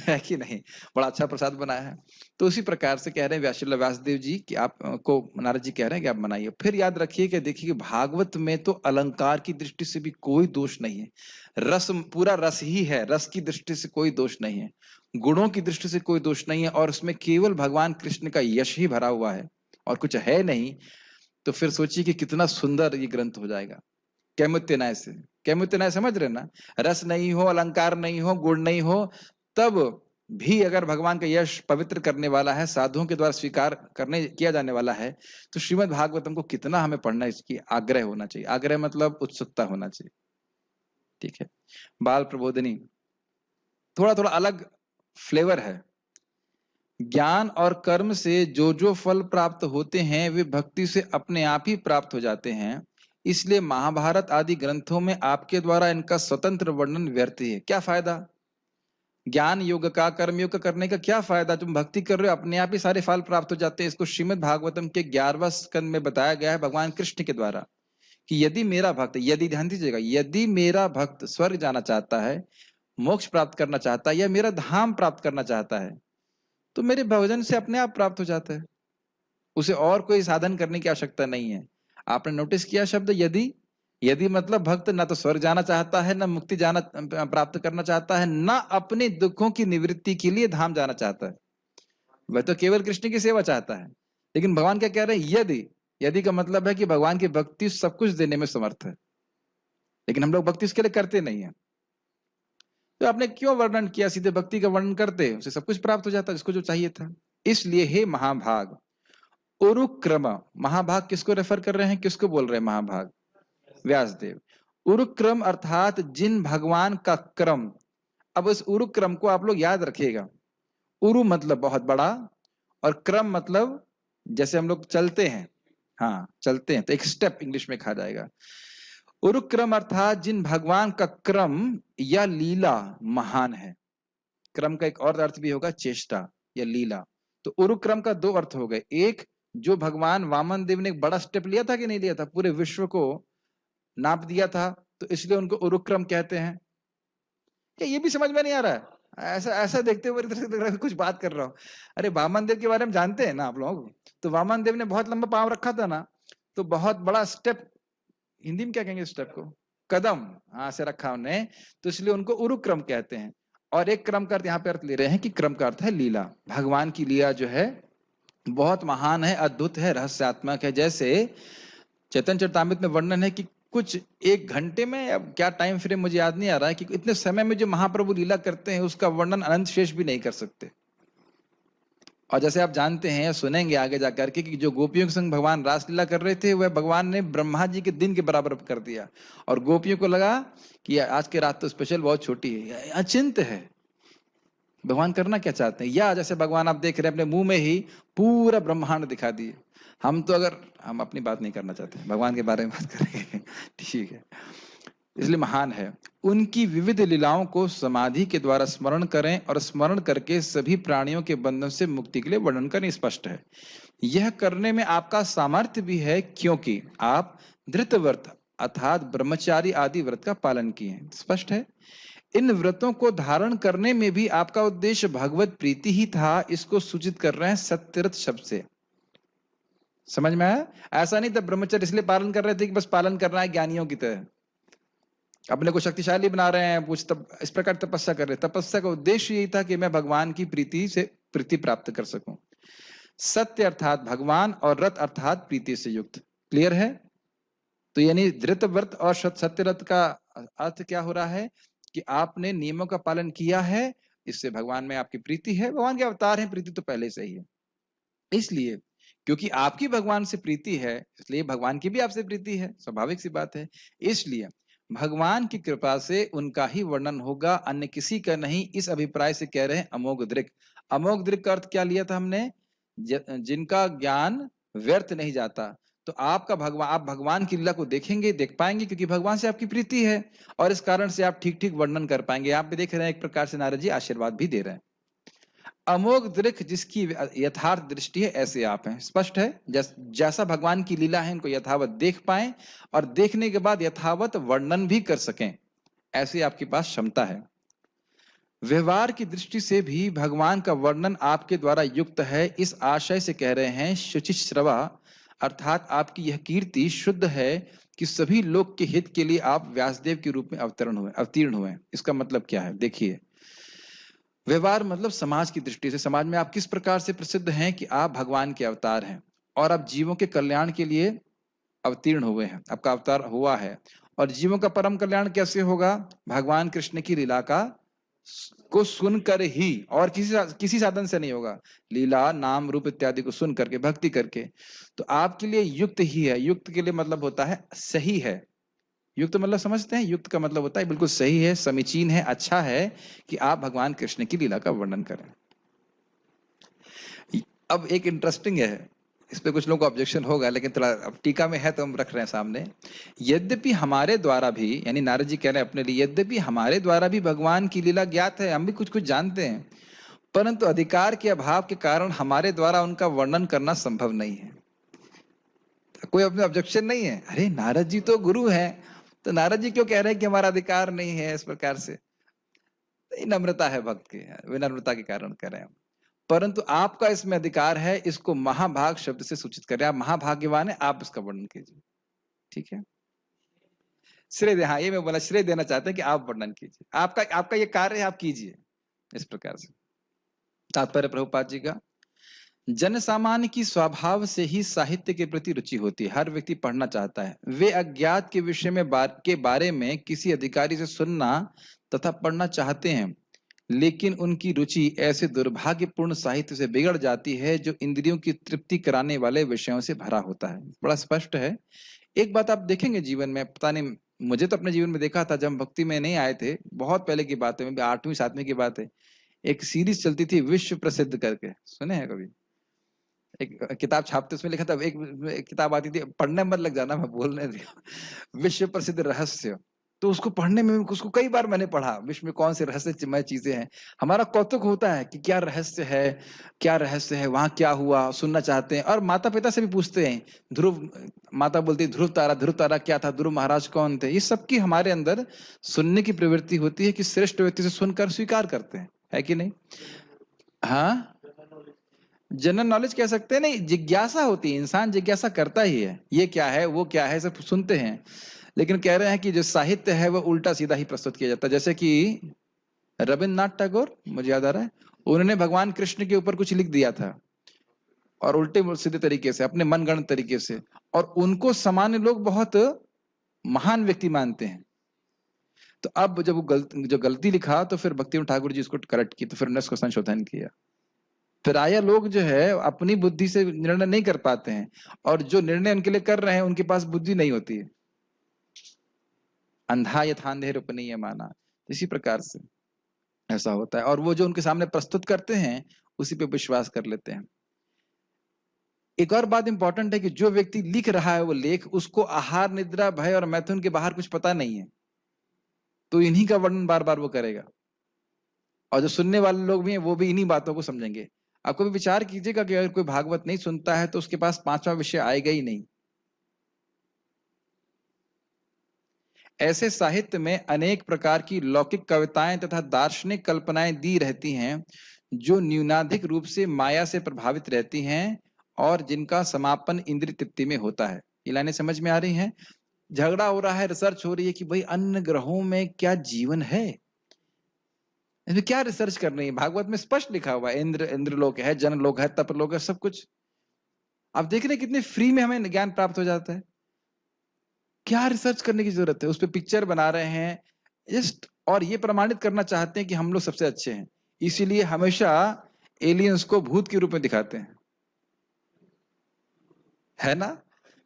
है कि नहीं, बड़ा अच्छा प्रसाद बनाया है। तो उसी प्रकार से कह रहे हैं व्यासदेव जी कि आप को नारद जी कह रहे हैं कि आप बनाइए। फिर याद रखिए कि देखिए कि भागवत में तो अलंकार की दृष्टि से भी कोई दोष नहीं है, रस पूरा रस ही है, रस की दृष्टि से कोई दोष नहीं है, गुणों की दृष्टि से कोई दोष नहीं है, और उसमें केवल भगवान कृष्ण का यश ही भरा हुआ है और कुछ है नहीं। तो फिर सोचिए कि कितना सुंदर ये ग्रंथ हो जाएगा। कैमुत्यनाय से, कैमुत्यनाय समझ रहे ना, रस नहीं हो, अलंकार नहीं हो, गुण नहीं हो, तब भी अगर भगवान का यश पवित्र करने वाला है, साधुओं के द्वारा स्वीकार करने किया जाने वाला है, तो श्रीमद् भागवतम को कितना हमें पढ़ना, इसकी आग्रह होना चाहिए। आग्रह मतलब उत्सुकता होना चाहिए। ठीक है। बाल प्रबोधिनी थोड़ा थोड़ा अलग फ्लेवर है। ज्ञान और कर्म से जो जो फल प्राप्त होते हैं वे भक्ति से अपने आप ही प्राप्त हो जाते हैं, इसलिए महाभारत आदि ग्रंथों में आपके द्वारा इनका स्वतंत्र वर्णन व्यर्थ है। क्या फायदा ज्ञान योग का, कर्म योग का करने का, क्या फायदा? तुम भक्ति कर रहे हो, अपने आप ही सारे फल प्राप्त हो जाते हैं। इसको श्रीमद् भागवतम के 11वां स्कंद में बताया गया है भगवान कृष्ण के द्वारा कि यदि मेरा भक्त, यदि ध्यान दीजिएगा, यदि मेरा भक्त स्वर्ग जाना चाहता है, मोक्ष प्राप्त करना चाहता है या मेरा धाम प्राप्त करना चाहता है, तो मेरे भजन से अपने आप प्राप्त हो जाता है। उसे और कोई साधन करने की आवश्यकता नहीं है। आपने नोटिस किया शब्द यदि? यदि मतलब भक्त ना तो स्वर्ग जाना चाहता है, ना मुक्ति जाना प्राप्त करना चाहता है, ना अपने दुखों की निवृत्ति के लिए धाम जाना चाहता है, वह तो केवल कृष्ण की सेवा चाहता है। लेकिन भगवान क्या कह रहे हैं? यदि। यदि का मतलब है कि भगवान की भक्ति सब कुछ देने में समर्थ है, लेकिन हम लोग भक्ति उसके लिए करते नहीं है। तो आपने क्यों वर्णन किया? सीधे भक्ति का वर्णन करते, उसे सब कुछ प्राप्त हो जाता जिसको जो चाहिए था। इसलिए हे महाभाग, उरुक्रम, महाभाग किसको रेफर कर रहे हैं, किसको बोल रहे हैं महाभाग? व्यासदेव। उरुक्रम अर्थात जिन भगवान का क्रम। अब इस उरुक्रम को आप लोग याद रखिएगा। उरु मतलब बहुत बड़ा, और क्रम मतलब जैसे हम लोग चलते हैं, हाँ चलते हैं तो एक स्टेप इंग्लिश में कहा जाएगा। उरुक्रम अर्थात जिन भगवान का क्रम या लीला महान है। क्रम का एक और अर्थ भी होगा चेष्टा या लीला। तो उरुक्रम का दो अर्थ हो गए। एक, जो भगवान वामन देव ने एक बड़ा स्टेप लिया था कि नहीं लिया था, पूरे विश्व को नाप दिया था, तो इसलिए उनको उरुक्रम कहते हैं। क्या ये भी समझ में नहीं आ रहा है? ऐसा ऐसा देखते हुए इधर से कुछ बात कर रहा हूं। अरे वामन देव के बारे में जानते हैं ना आप लोग? तो वामन देव ने बहुत लंबा पांव रखा था ना, तो बहुत बड़ा स्टेप, हिंदी में क्या कहेंगे स्टेप को? कदम, हाँ से रखा उन्हें, तो इसलिए उनको उरुक्रम कहते हैं। और एक क्रम का अर्थ यहाँ पे अर्थ ले रहे हैं कि क्रम का अर्थ है लीला। भगवान की लीला जो है बहुत महान है, अद्भुत है, रहस्यात्मक है। जैसे चैतन्य चरितामृत में वर्णन है कि कुछ एक घंटे में, अब क्या टाइम फ्रेम मुझे याद नहीं आ रहा है, कि इतने समय में जो महाप्रभु लीला करते हैं उसका वर्णन अनंत शेष भी नहीं कर सकते। और जैसे आप जानते हैं, सुनेंगे आगे जाकर के, कि जो गोपियों के संग भगवान रासलीला कर रहे थे वह भगवान ने ब्रह्मा जी के दिन के बराबर कर दिया, और गोपियों को लगा कि आज की रात तो स्पेशल बहुत छोटी है, अचिंत है। भगवान करना क्या चाहते हैं? या जैसे भगवान आप देख रहे हैं अपने मुंह में ही पूरा ब्रह्मांड दिखा दिए। हम तो, अगर हम अपनी बात नहीं करना चाहते, भगवान के बारे में बात करेंगे। ठीक है, इसलिए महान है। उनकी विविध लीलाओं को समाधि के द्वारा स्मरण करें, और स्मरण करके सभी प्राणियों के बंधन से मुक्ति के लिए वर्णन करें। स्पष्ट है, यह करने में आपका सामर्थ्य भी है, क्योंकि आप धृतव्रत अर्थात ब्रह्मचारी आदि व्रत का पालन किए हैं। स्पष्ट है, इन व्रतों को धारण करने में भी आपका उद्देश्य भगवत प्रीति ही था, इसको सूचित कर रहे हैं सत्यव्रत शब्द से। समझ में आया? ऐसा नहीं था ब्रह्मचर्य इसलिए पालन कर रहे थे कि बस पालन करना है ज्ञानियों की तरह, अपने को शक्तिशाली बना रहे हैं, कुछ इस प्रकार तपस्या कर रहे हैं। तपस्या का उद्देश्य यही था कि मैं भगवान की प्रीति से प्रीति प्राप्त कर सकूं। सत्य अर्थात भगवान, और रत अर्थात प्रीति से युक्त। क्लियर है? तो यानी धृत व्रत और सत्य व्रत का अर्थ क्या हो रहा है कि आपने नियमों का पालन किया है, इससे भगवान में आपकी प्रीति है। भगवान के अवतार हैं, प्रीति तो पहले से ही है। इसलिए क्योंकि आपकी भगवान से प्रीति है, इसलिए भगवान की भी आपसे प्रीति है, स्वाभाविक सी बात है। इसलिए भगवान की कृपा से उनका ही वर्णन होगा, अन्य किसी का नहीं। इस अभिप्राय से कह रहे हैं अमोघ दृक्। अमोघ दृक् का अर्थ क्या लिया था हमने? जिनका ज्ञान व्यर्थ नहीं जाता। तो आप भगवान की लीला को देखेंगे, देख पाएंगे, क्योंकि भगवान से आपकी प्रीति है और इस कारण से आप ठीक ठीक वर्णन कर पाएंगे। आप भी देख रहे हैं एक प्रकार से नारद जी आशीर्वाद भी दे रहे हैं। अमोघ दृक् जिसकी यथार्थ दृष्टि है, ऐसे आप हैं। स्पष्ट है, जैसा भगवान की लीला है इनको यथावत देख पाएं और देखने के बाद यथावत वर्णन भी कर सकें, ऐसी आपके पास क्षमता है। व्यवहार की दृष्टि से भी भगवान का वर्णन आपके द्वारा युक्त है, इस आशय से कह रहे हैं शुचिश्रवा, अर्थात आपकी यह कीर्ति शुद्ध है कि सभी लोग के हित के लिए आप व्यासदेव के रूप में अवतीर्ण हुए। इसका मतलब क्या है, देखिए। व्यवहार मतलब समाज की दृष्टि से, समाज में आप किस प्रकार से प्रसिद्ध हैं कि आप भगवान के अवतार हैं और आप जीवों के कल्याण के लिए अवतीर्ण हुए हैं, आपका अवतार हुआ है। और जीवों का परम कल्याण कैसे होगा, भगवान कृष्ण की लीला को सुनकर ही, और किसी साधन से नहीं होगा। लीला नाम रूप इत्यादि को सुन करके, भक्ति करके। तो आपके लिए युक्त ही है। युक्त के लिए मतलब होता है सही है। युक्त मतलब समझते हैं, युक्त का मतलब होता है बिल्कुल सही है, समीचीन है, अच्छा है कि आप भगवान कृष्ण की लीला का वर्णन करें। अब एक इंटरेस्टिंग है, इस पे कुछ लोगों को ऑब्जेक्शन होगा, लेकिन थोड़ा अब टीका में है तो हम रख रहे हैं सामने। यद्यपि हमारे द्वारा भी, यानी नारद जी कह रहे हैं अपने लिए, यद्यपि हमारे द्वारा भी भगवान की लीला ज्ञात है, हम भी कुछ कुछ जानते हैं, परंतु अधिकार के अभाव के कारण हमारे द्वारा उनका वर्णन करना संभव नहीं है। कोई अपने ऑब्जेक्शन नहीं है, अरे नारद जी तो गुरु है, तो नारद जी क्यों कह रहे हैं कि हमारा अधिकार नहीं है इस प्रकार से। नम्रता है भक्त की, विनम्रता के कारण कह रहे हैं। परंतु आपका इसमें अधिकार है, इसको महाभाग शब्द से सूचित करें। आप महाभाग्यवान है, आप इसका वर्णन कीजिए, ठीक है। श्रेय, हाँ ये मैं बोला, श्रेय देना चाहते हैं कि आप वर्णन कीजिए, आपका ये कार्य है, आप कीजिए इस प्रकार से। तात्पर्य प्रभुपाद जी का, जन सामान्य की स्वभाव से ही साहित्य के प्रति रुचि होती है, हर व्यक्ति पढ़ना चाहता है। वे अज्ञात के विषय में के बारे में किसी अधिकारी से सुनना तथा पढ़ना चाहते हैं, लेकिन उनकी रुचि ऐसे दुर्भाग्यपूर्ण साहित्य से बिगड़ जाती है जो इंद्रियों की तृप्ति कराने वाले विषयों से भरा होता है। बड़ा स्पष्ट है। एक बात आप देखेंगे जीवन में, पता नहीं, मुझे तो अपने जीवन में देखा था, जब हम भक्ति में नहीं आए थे, बहुत पहले की बात है, 8वीं 7वीं की बात है, एक सीरीज चलती थी विश्व प्रसिद्ध करके, सुने हैं कभी? एक किताब छापते, उसमें लिखा था, एक किताब आती थी, पढ़ने मत लग जाना, मैं बोलने दिया, विश्व प्रसिद्ध रहस्य। तो उसको पढ़ने में, उसको कई बार मैंने पढ़ा, विश्व में कौन से रहस्यमय चीजें हैं। हमारा कौतुक होता है कि क्या रहस्य है, क्या रहस्य है, वहां क्या हुआ, सुनना चाहते हैं। और माता पिता से भी पूछते हैं, ध्रुव, माता बोलती है ध्रुव तारा क्या था, ध्रुव महाराज कौन थे। ये सबकी हमारे अंदर सुनने की प्रवृत्ति होती है कि श्रेष्ठ व्यक्ति से सुनकर स्वीकार करते हैं, है कि नहीं? हाँ, जनरल नॉलेज कह सकते हैं, नहीं, जिज्ञासा होती है, इंसान जिज्ञासा करता ही है, ये क्या है, वो क्या है, सब सुनते हैं। लेकिन कह रहे हैं कि जो साहित्य है वो उल्टा सीधा ही प्रस्तुत किया जाता है। जैसे कि रविन्द्रनाथ टैगोर, मुझे याद आ रहा है, उन्होंने भगवान कृष्ण के ऊपर कुछ लिख दिया था, और उल्टे सीधे तरीके से, अपने मनगढ़ंत तरीके से, और उनको सामान्य लोग बहुत महान व्यक्ति मानते हैं। तो अब जब वो जो गलती लिखा, तो फिर भक्तिविनोद ठाकुर जी उसको करेक्ट की, तो फिर उन्होंने उसको संशोधन किया। प्राय लोग जो है अपनी बुद्धि से निर्णय नहीं कर पाते हैं, और जो निर्णय उनके लिए कर रहे हैं उनके पास बुद्धि नहीं होती है। अंधा यथांधे रूपनीय माना, इसी प्रकार से ऐसा होता है, और वो जो उनके सामने प्रस्तुत करते हैं उसी पे विश्वास कर लेते हैं। एक और बात इंपॉर्टेंट है कि जो व्यक्ति लिख रहा है वो लेख, उसको आहार निद्रा भय और मैथुन के बाहर कुछ पता नहीं है, तो इन्हीं का वर्णन बार बार वो करेगा, और जो सुनने वाले लोग भी हैं वो भी इन्हीं बातों को समझेंगे। आपको भी विचार कीजिएगा कि अगर कोई भागवत नहीं सुनता है तो उसके पास 5वां विषय आएगा ही नहीं। ऐसे साहित्य में अनेक प्रकार की लौकिक कविताएं तथा दार्शनिक कल्पनाएं दी रहती हैं, जो न्यूनाधिक रूप से माया से प्रभावित रहती हैं और जिनका समापन इंद्रिय तृप्ति में होता है। ये लाइनें समझ में आ रही हैं? झगड़ा हो रहा है, रिसर्च हो रही है कि भाई अन्य ग्रहों में क्या जीवन है, इसमें क्या रिसर्च करनी है? भागवत में स्पष्ट लिखा हुआ है, इंद्रलोक है, जनलोक है, तपलोक है, सब कुछ। आप देख रहे हैं कितने फ्री में हमें ज्ञान प्राप्त हो जाता है। क्या रिसर्च करने की जरूरत है? उस पर पिक्चर बना रहे हैं जस्ट, और ये प्रमाणित करना चाहते हैं कि हम लोग सबसे अच्छे हैं, इसीलिए हमेशा एलियंस को भूत के रूप में दिखाते हैं, है ना?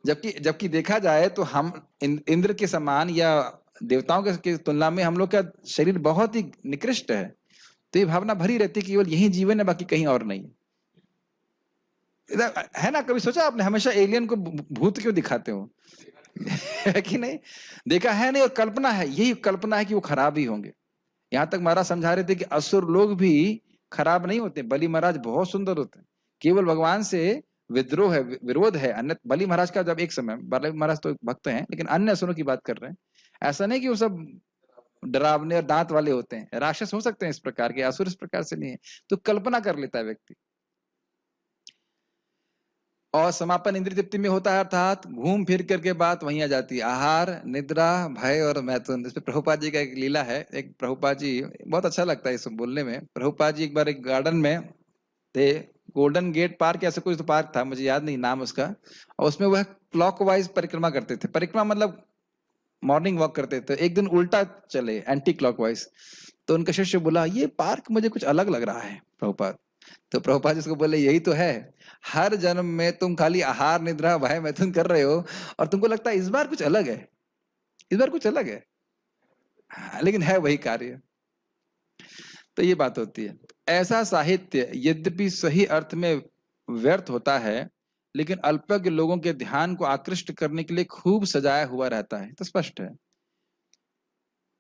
जबकि जबकि देखा जाए तो हम इंद्र के समान या देवताओं के तुलना में हम लोग का शरीर बहुत ही निकृष्ट है। तो ये भावना भरी रहती है कि केवल यही जीवन है, बाकी कहीं और नहीं। है ना, कभी सोचा आपने हमेशा एलियन को भूत क्यों दिखाते हो? है कि नहीं? देखा है नहीं, और कल्पना है, यही कल्पना है कि वो खराब ही होंगे। यहाँ तक महाराज समझा रहे थे कि असुर लोग भी खराब नहीं होते, बलि महाराज बहुत सुंदर होते हैं, केवल भगवान से विद्रोह है, विरोध है। अन्य बलि महाराज का जब एक समय, बलि महाराज तो भक्त हैं, लेकिन अन्य असुरों की बात कर रहे हैं। ऐसा नहीं कि वो सब डरावने और दांत वाले होते हैं, राक्षस हो सकते हैं इस प्रकार के, असुर इस प्रकार से नहीं है। तो कल्पना कर लेता है व्यक्ति। और समापन इंद्रिय तृप्ति में होता है, अर्थात घूम फिर करके बात वहीं आ जाती है, आहार, निद्रा, भय और मैथुन। इस पे प्रभुपाद जी का एक लीला है। एक प्रभुपाद जी, बहुत अच्छा लगता है इस बोलने में, प्रभुपाद जी एक बार एक गार्डन में थे, गोल्डन गेट पार्क ऐसा कुछ तो पार्क था, मुझे याद नहीं नाम उसका, और उसमें वह क्लॉकवाइज परिक्रमा करते थे। परिक्रमा मतलब मॉर्निंग वॉक करते थे। एक दिन उल्टा चले, एंटी क्लॉकवाइज। तो उनका शिष्य बोला, ये पार्क मुझे कुछ अलग लग रहा है प्रभुपाद। तो प्रभुपाद उसको बोले, यही तो है, हर जन्म में तुम खाली आहार, निद्रा, भय, मैथुन कर रहे हो, और तुमको लगता है इस बार कुछ अलग है, इस बार कुछ अलग है। हाँ, लेकिन है वही कार्य। तो ये बात होती है। ऐसा साहित्य यद्यपि सही अर्थ में व्यर्थ होता है, लेकिन अल्पज्ञ लोगों के ध्यान को आकृष्ट करने के लिए खूब सजाया हुआ रहता है, तो स्पष्ट है।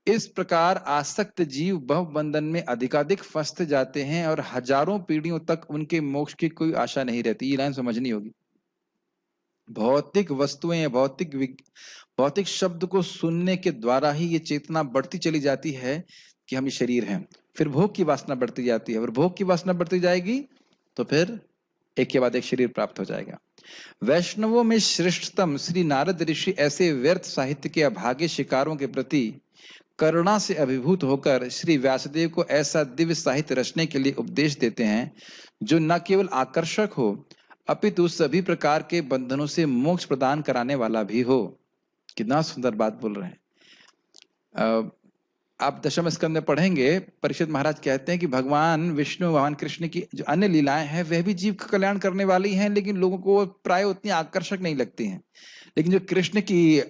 इस प्रकार आसक्त जीव भव बंधन में अधिकाधिक फंसते जाते हैं और हजारों पीढ़ियों तक उनके मोक्ष की कोई आशा नहीं रहती। ये लाइन समझनी होगी। भौतिक वस्तुएं, भौतिक शब्द को सुनने के द्वारा ही ये चेतना बढ़ती चली जाती है कि हम ये शरीर हैं। फिर भोग की वासना बढ़ती जाती है, और भोग की वासना बढ़ती जाएगी तो फिर एक के बाद एक शरीर प्राप्त हो जाएगा। वैष्णवों में श्रेष्ठतम श्री नारद ऋषि ऐसे व्यर्थ साहित्य के अभागे शिकारों के प्रति करुणा से अभिभूत होकर श्री व्यासदेव को ऐसा दिव्य साहित्य रचने के लिए उपदेश देते हैं, जो न केवल आकर्षक हो, अपितु सभी प्रकार के बंधनों से मोक्ष प्रदान कराने वाला भी हो। कितना सुंदर बात बोल रहे हैं। आप दशम स्कंद में पढ़ेंगे, परीक्षित महाराज कहते हैं कि भगवान विष्णु, भगवान कृष्ण की जो अन्य लीलाएं हैं वह भी जीव का कल्याण करने वाली हैं, लेकिन लोगों को प्राय उतनी आकर्षक नहीं लगती हैं। लेकिन जो कृष्ण की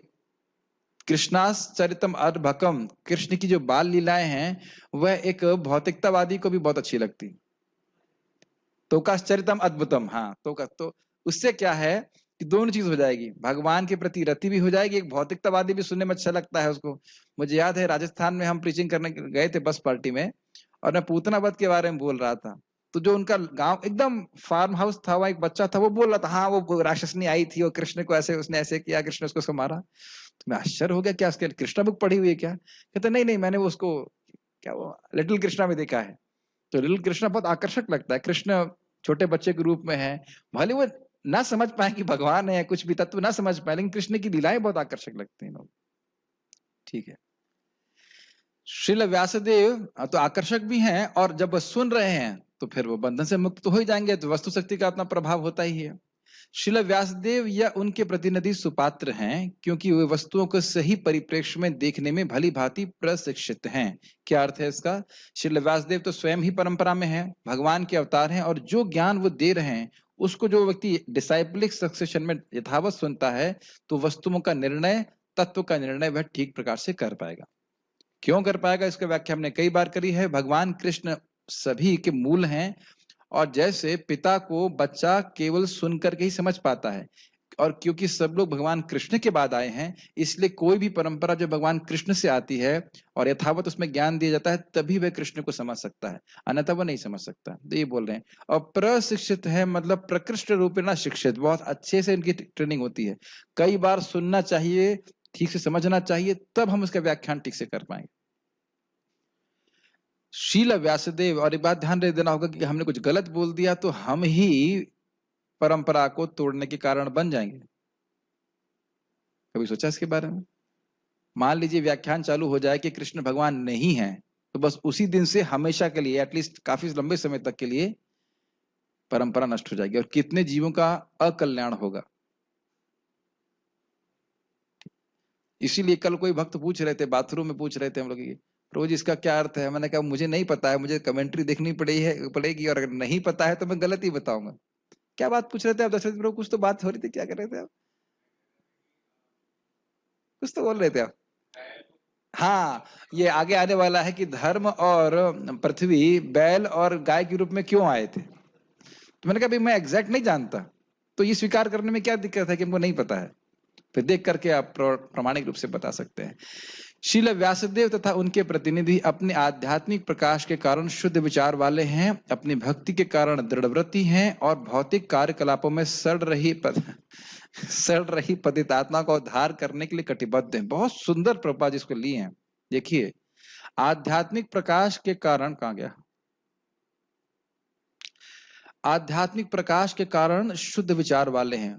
कृष्णाश्चरितम अर्भकम, कृष्ण की जो बाल लीलाएं हैं, वह एक भौतिकतावादी को भी बहुत अच्छी लगती। तो काश्चरितम अद्भुतम, हाँ, तो उससे क्या है कि दोनों चीज हो जाएगी, भगवान के प्रति रति भी हो जाएगी, एक भौतिकतावादी भी सुनने में अच्छा लगता है उसको। मुझे याद है राजस्थान में हम प्रीचिंग करने गए थे बस पार्टी में, और मैं पूतना वध के बारे में बोल रहा था। तो जो उनका गांव एकदम फार्म हाउस था, वहां एक बच्चा था, वो बोल रहा था, हाँ वो राक्षसनी आई थी और कृष्ण को ऐसे, उसने ऐसे किया, कृष्ण उसको मारा। तो मैं आश्चर्य हो गया, क्या उसके कृष्णा बुक पढ़ी हुई है क्या? कहते नहीं नहीं, मैंने वो उसको क्या वो लिटिल कृष्णा में देखा है। तो लिटिल कृष्णा बहुत आकर्षक लगता है, कृष्ण छोटे बच्चे के रूप में है, भले वो ना समझ पाए कि भगवान है, कुछ भी तत्व ना समझ पाए, लेकिन कृष्ण की लीलाएं बहुत आकर्षक लगती हैं लोग। ठीक है, श्रील व्यासदेव तो आकर्षक भी हैं, और जब सुन रहे हैं तो फिर वो बंधन से मुक्त तो हो ही जाएंगे, तो वस्तु शक्ति का अपना प्रभाव होता ही है। श्रील व्यासदेव या उनके प्रतिनिधि सुपात्र हैं, क्योंकि वे वस्तुओं को सही परिप्रेक्ष्य में देखने में भली भांति प्रशिक्षित हैं। क्या अर्थ है इसका? श्रील व्यासदेव तो स्वयं ही परंपरा में है, भगवान के अवतार हैं, और जो ज्ञान वो दे रहे हैं उसको जो व्यक्ति डिसाइपलिक सक्सेशन में यथावत सुनता है, तो वस्तुओं का निर्णय, तत्व का निर्णय वह ठीक प्रकार से कर पाएगा। क्यों कर पाएगा, इसका व्याख्या हमने कई बार करी है। भगवान कृष्ण सभी के मूल हैं, और जैसे पिता को बच्चा केवल सुनकर के ही समझ पाता है, और क्योंकि सब लोग भगवान कृष्ण के बाद आए हैं, इसलिए कोई भी परंपरा जो भगवान कृष्ण से आती है और यथावत उसमें ज्ञान दिया जाता है, तभी वह कृष्ण को समझ सकता है, अन्यथा वो नहीं समझ सकता। तो ये बोल रहे हैं। और प्रशिक्षित है मतलब प्रकृष्ट रूपेण शिक्षित, बहुत अच्छे से इनकी ट्रेनिंग होती है। कई बार सुनना चाहिए, ठीक से समझना चाहिए, तब हम उसका व्याख्यान ठीक से कर पाएंगे। शील व्यासदेव, और एक बात ध्यान दे देना होगा कि हमने कुछ गलत बोल दिया तो हम ही परंपरा को तोड़ने के कारण बन जाएंगे। कभी सोचा इसके बारे में? मान लीजिए व्याख्यान चालू हो जाए कि कृष्ण भगवान नहीं है, तो बस उसी दिन से हमेशा के लिए, एटलीस्ट काफी लंबे समय तक के लिए परंपरा नष्ट हो जाएगी, और कितने जीवों का अकल्याण होगा। इसीलिए कल कोई भक्त पूछ रहे थे, बाथरूम में पूछ रहे थे हम लोग, रोज इसका क्या अर्थ है? मैंने कहा मुझे नहीं पता है, मुझे कमेंट्री देखनी पड़ेगी, और अगर नहीं पता है तो मैं गलत ही बताऊंगा। क्या बात पूछ रहे थे आप दशरथ प्रभु? कुछ तो बात हो रही थी, क्या कर रहे थे आप? कुछ तो बोल रहे थे आप। हाँ, ये आगे आने वाला है कि धर्म और पृथ्वी बैल और गाय के रूप में क्यों आए थे। तो मैंने कहा भाई मैं एग्जैक्ट नहीं जानता, तो ये स्वीकार करने में क्या दिक्कत है कि हमको नहीं पता है? फिर देख करके आप प्रामाणिक रूप से बता सकते हैं। श्रील व्यासदेव तथा उनके प्रतिनिधि अपने आध्यात्मिक प्रकाश के कारण शुद्ध विचार वाले हैं, अपनी भक्ति के कारण दृढ़व्रती हैं और भौतिक कार्यकलापों में सड़ रही पतितात्मा का उद्धार करने के लिए कटिबद्ध हैं। बहुत सुंदर प्रभुपाद जिसको लिए हैं। देखिए, आध्यात्मिक प्रकाश के कारण, कहां गया? आध्यात्मिक प्रकाश के कारण शुद्ध विचार वाले हैं।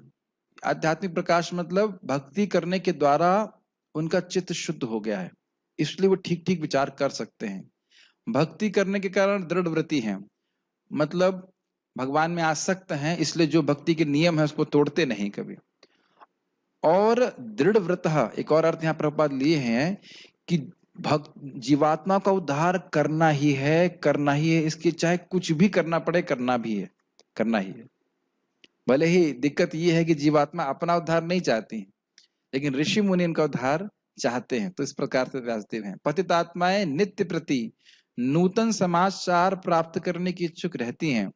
आध्यात्मिक प्रकाश मतलब भक्ति करने के द्वारा उनका चित्त शुद्ध हो गया है, इसलिए वो ठीक ठीक विचार कर सकते हैं। भक्ति करने के कारण दृढ़ व्रती हैं, मतलब भगवान में आसक्त हैं, इसलिए जो भक्ति के नियम है उसको तोड़ते नहीं कभी। और दृढ़ व्रत, एक और अर्थ यहाँ प्रभुपाद लिए हैं कि भक्त जीवात्मा का उद्धार करना ही है, करना ही है, इसके चाहे कुछ भी करना पड़े, करना भी है, करना ही है। भले ही दिक्कत ये है कि जीवात्मा अपना उद्धार नहीं चाहती, लेकिन ऋषि मुनि इनका उद्धार चाहते हैं। तो इस प्रकार से व्यासदेव हैं। पतितात्माएं नित्य प्रति नूतन समाचार प्राप्त करने की इच्छुक रहती हैं,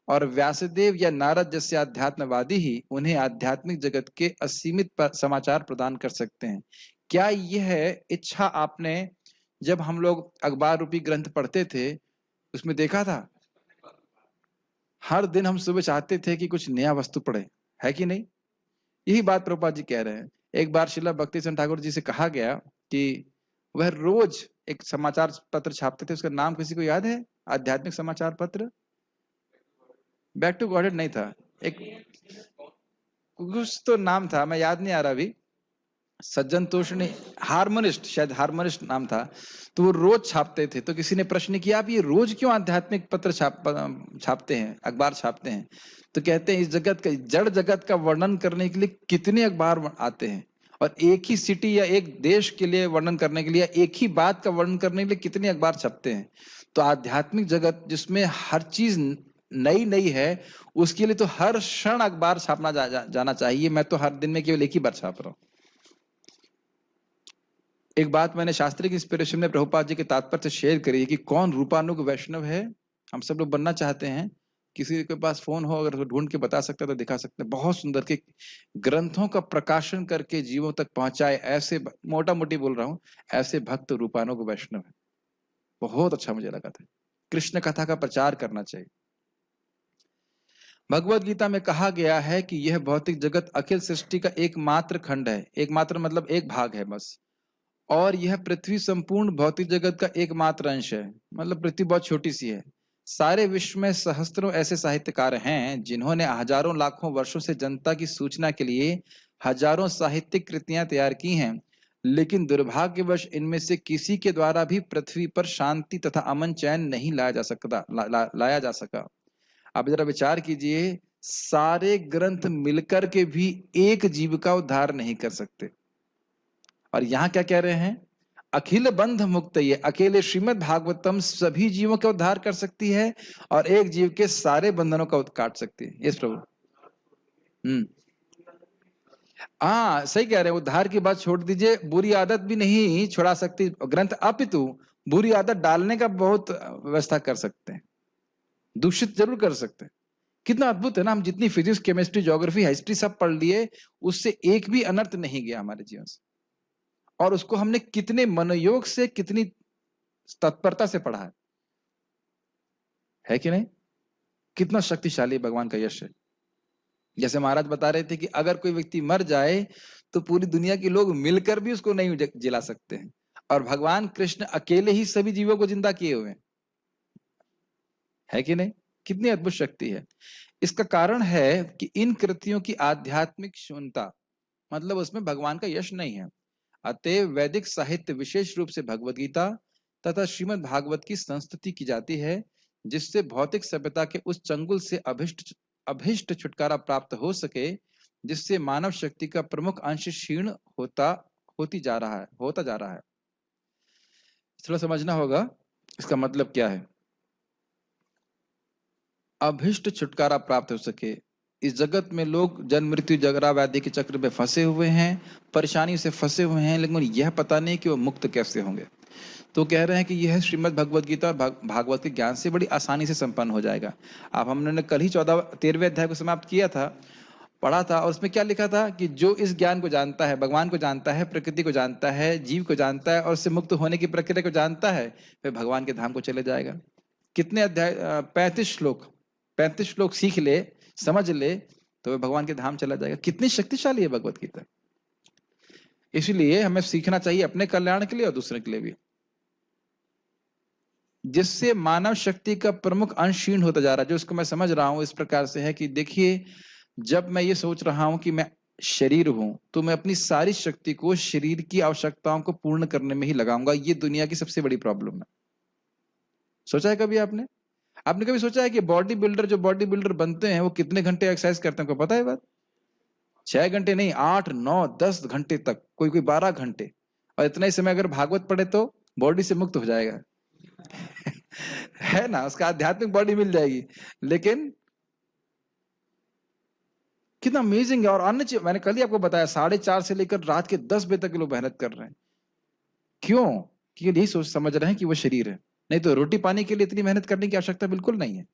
और व्यासदेव या नारद जैसे आध्यात्मवादी ही उन्हें आध्यात्मिक जगत के असीमित समाचार प्रदान कर सकते हैं। क्या यह इच्छा आपने जब हम लोग अखबार रूपी ग्रंथ पढ़ते थे उसमें देखा था? हर दिन हम सुबह चाहते थे कि कुछ नया वस्तु पढ़े, है कि नहीं? यही बात प्रभुपाद जी कह रहे हैं। एक बार श्रीला भक्ति सिंह ठाकुर जी से कहा गया कि वह रोज एक समाचार पत्र छापते थे, उसका नाम किसी को याद है? आध्यात्मिक समाचार पत्र, बैक टू गॉडेड नहीं था, एक कुछ तो नाम था, मैं याद नहीं आ रहा अभी, सज्जन तोषणी, हार्मोनिस्ट, शायद हार्मोनिस्ट नाम था। तो वो रोज छापते थे। तो किसी ने प्रश्न किया, आप ये रोज क्यों आध्यात्मिक पत्र छापते हैं, अखबार छापते हैं? तो कहते हैं इस जगत का, जड़ जगत का वर्णन करने के लिए कितने अखबार आते हैं, और एक ही सिटी या एक देश के लिए वर्णन करने के लिए, एक ही बात का वर्णन करने के लिए कितने अखबार छपते हैं। तो आध्यात्मिक जगत जिसमें हर चीज नई नई है, उसके लिए तो हर क्षण अखबार छापना जाना चाहिए। मैं तो हर दिन में केवल एक ही बार छाप रहा हूं। एक बात मैंने शास्त्रीय इंस्पिरेशन में प्रभुपाद जी के तात्पर्य से शेयर करी है कि कौन रूपानुग वैष्णव है। हम सब लोग बनना चाहते हैं। किसी के पास फोन हो, अगर ढूंढ के बता सकते तो दिखा सकते हैं। बहुत सुंदर के ग्रंथों का प्रकाशन करके जीवों तक पहुंचाए, ऐसे मोटा मोटी बोल रहा हूं, ऐसे भक्त रूपानुग वैष्णव है। बहुत अच्छा मुझे लगा था। कृष्ण कथा का प्रचार करना चाहिए। भगवत गीता में कहा गया है कि यह भौतिक जगत अखिल सृष्टि का एकमात्र खंड है। एकमात्र मतलब एक भाग है बस। और यह पृथ्वी संपूर्ण भौतिक जगत का एकमात्र अंश है। मतलब पृथ्वी बहुत छोटी सी है। सारे विश्व में सहस्त्रों ऐसे साहित्यकार हैं जिन्होंने हजारों लाखों वर्षों से जनता की सूचना के लिए हजारों साहित्यिक कृतियां तैयार की हैं, लेकिन दुर्भाग्यवश इनमें से किसी के द्वारा भी पृथ्वी पर शांति तथा अमन चैन नहीं लाया जा सका। अब जरा विचार कीजिए, सारे ग्रंथ मिलकर के भी एक जीव का उद्धार नहीं कर सकते। और यहां क्या कह रहे हैं? अखिल बंध मुक्त, ये अकेले श्रीमद् भागवतम सभी जीवों का उद्धार कर सकती है और एक जीव के सारे बंधनों का काट सकती है। यस प्रभु। हाँ सही कह रहे हैं। उद्धार की बात छोड़ दीजिए, बुरी आदत भी नहीं छुड़ा सकती ग्रंथ, अपितु बुरी आदत डालने का बहुत व्यवस्था कर सकते हैं, दूषित जरूर कर सकते हैं। कितना अद्भुत है ना। हम जितनी फिजिक्स, केमिस्ट्री, ज्योग्राफी, हिस्ट्री सब पढ़ लिए, उससे एक भी अनर्थ नहीं गया हमारे जीवन से। और उसको हमने कितने मनोयोग से, कितनी तत्परता से पढ़ा है कि नहीं? कितना शक्तिशाली भगवान का यश है। जैसे महाराज बता रहे थे कि अगर कोई व्यक्ति मर जाए तो पूरी दुनिया के लोग मिलकर भी उसको नहीं जिला सकते हैं, और भगवान कृष्ण अकेले ही सभी जीवों को जिंदा किए हुए हैं, है कि नहीं? कितनी अद्भुत शक्ति है। इसका कारण है कि इन कृतियों की आध्यात्मिक शून्यता, मतलब उसमें भगवान का यश नहीं है। अतएव वैदिक साहित्य, विशेष रूप से भगवद गीता तथा श्रीमद् भागवत की संस्तुति की जाती है, जिससे भौतिक सभ्यता के उस चंगुल से अभिष्ट छुटकारा प्राप्त हो सके, जिससे मानव शक्ति का प्रमुख अंश क्षीण होता जा रहा है। थोड़ा समझना होगा इसका मतलब क्या है। अभिष्ट छुटकारा प्राप्त हो सके, इस जगत में लोग जन्म मृत्यु जगरा व्याधि के चक्र में फंसे हुए हैं, परेशानी से फंसे हुए हैं, लेकिन यह पता नहीं कि वो मुक्त कैसे होंगे। तो कह रहे हैं कि यह श्रीमद् भगवद गीता और भागवत के ज्ञान से बड़ी आसानी से संपन्न हो जाएगा। अब हमने कल ही 13वें अध्याय को समाप्त किया था, पढ़ा था, और उसमें क्या लिखा था कि जो इस ज्ञान को जानता है, भगवान को जानता है, प्रकृति को जानता है, जीव को जानता है और उससे मुक्त होने की प्रक्रिया को जानता है, वह भगवान के धाम को चले जाएगा। कितने अध्याय? 35 श्लोक सीख ले, समझ ले, तो वह भगवान के धाम चला जाएगा। कितनी शक्तिशाली है भगवत गीता। इसलिए हमें सीखना चाहिए अपने कल्याण के लिए और दूसरे के लिए भी, जिससे मानव शक्ति का प्रमुख अंश क्षीण होता जा रहा है। जो इसको मैं समझ रहा हूं इस प्रकार से है कि देखिए, जब मैं ये सोच रहा हूं कि मैं शरीर हूं, तो मैं अपनी सारी शक्ति को शरीर की आवश्यकताओं को पूर्ण करने में ही लगाऊंगा। ये दुनिया की सबसे बड़ी प्रॉब्लम है। सोचा है कभी आपने? आपने कभी सोचा है कि बॉडी बिल्डर, जो बॉडी बिल्डर बनते हैं, वो कितने घंटे एक्सरसाइज करते हैं? आपको पता है बात? 6 घंटे नहीं, 8, 9, 10 घंटे तक, कोई 12 घंटे। और इतना ही समय अगर भागवत पढ़े तो बॉडी से मुक्त हो जाएगा। है ना, उसका आध्यात्मिक बॉडी मिल जाएगी। लेकिन कितना अमेजिंग है। और अन्य चीज मैंने कल ही आपको बताया, 4:30 से लेकर रात के 10 बजे तक लोग मेहनत कर रहे हैं। क्यों? क्योंकि यही सोच समझ रहे हैं कि वो शरीर है। नहीं तो रोटी पानी के लिए इतनी मेहनत करने की आवश्यकता बिल्कुल नहीं है।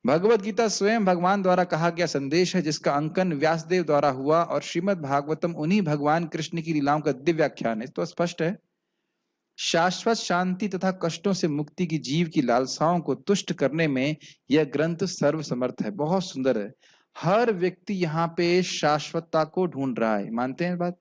भगवत गीता स्वयं भगवान द्वारा कहा गया संदेश है, जिसका अंकन व्यासदेव द्वारा हुआ, और श्रीमद् भागवतम उन्हीं भगवान कृष्ण की लीलाओं का दिव्य व्याख्यान है। तो स्पष्ट है, शाश्वत शांति तथा कष्टों से मुक्ति की जीव की लालसाओं को तुष्ट करने में यह ग्रंथ सर्वसमर्थ है। बहुत सुंदर है। हर व्यक्ति यहाँ पे शाश्वतता को ढूंढ रहा है। मानते हैं बात?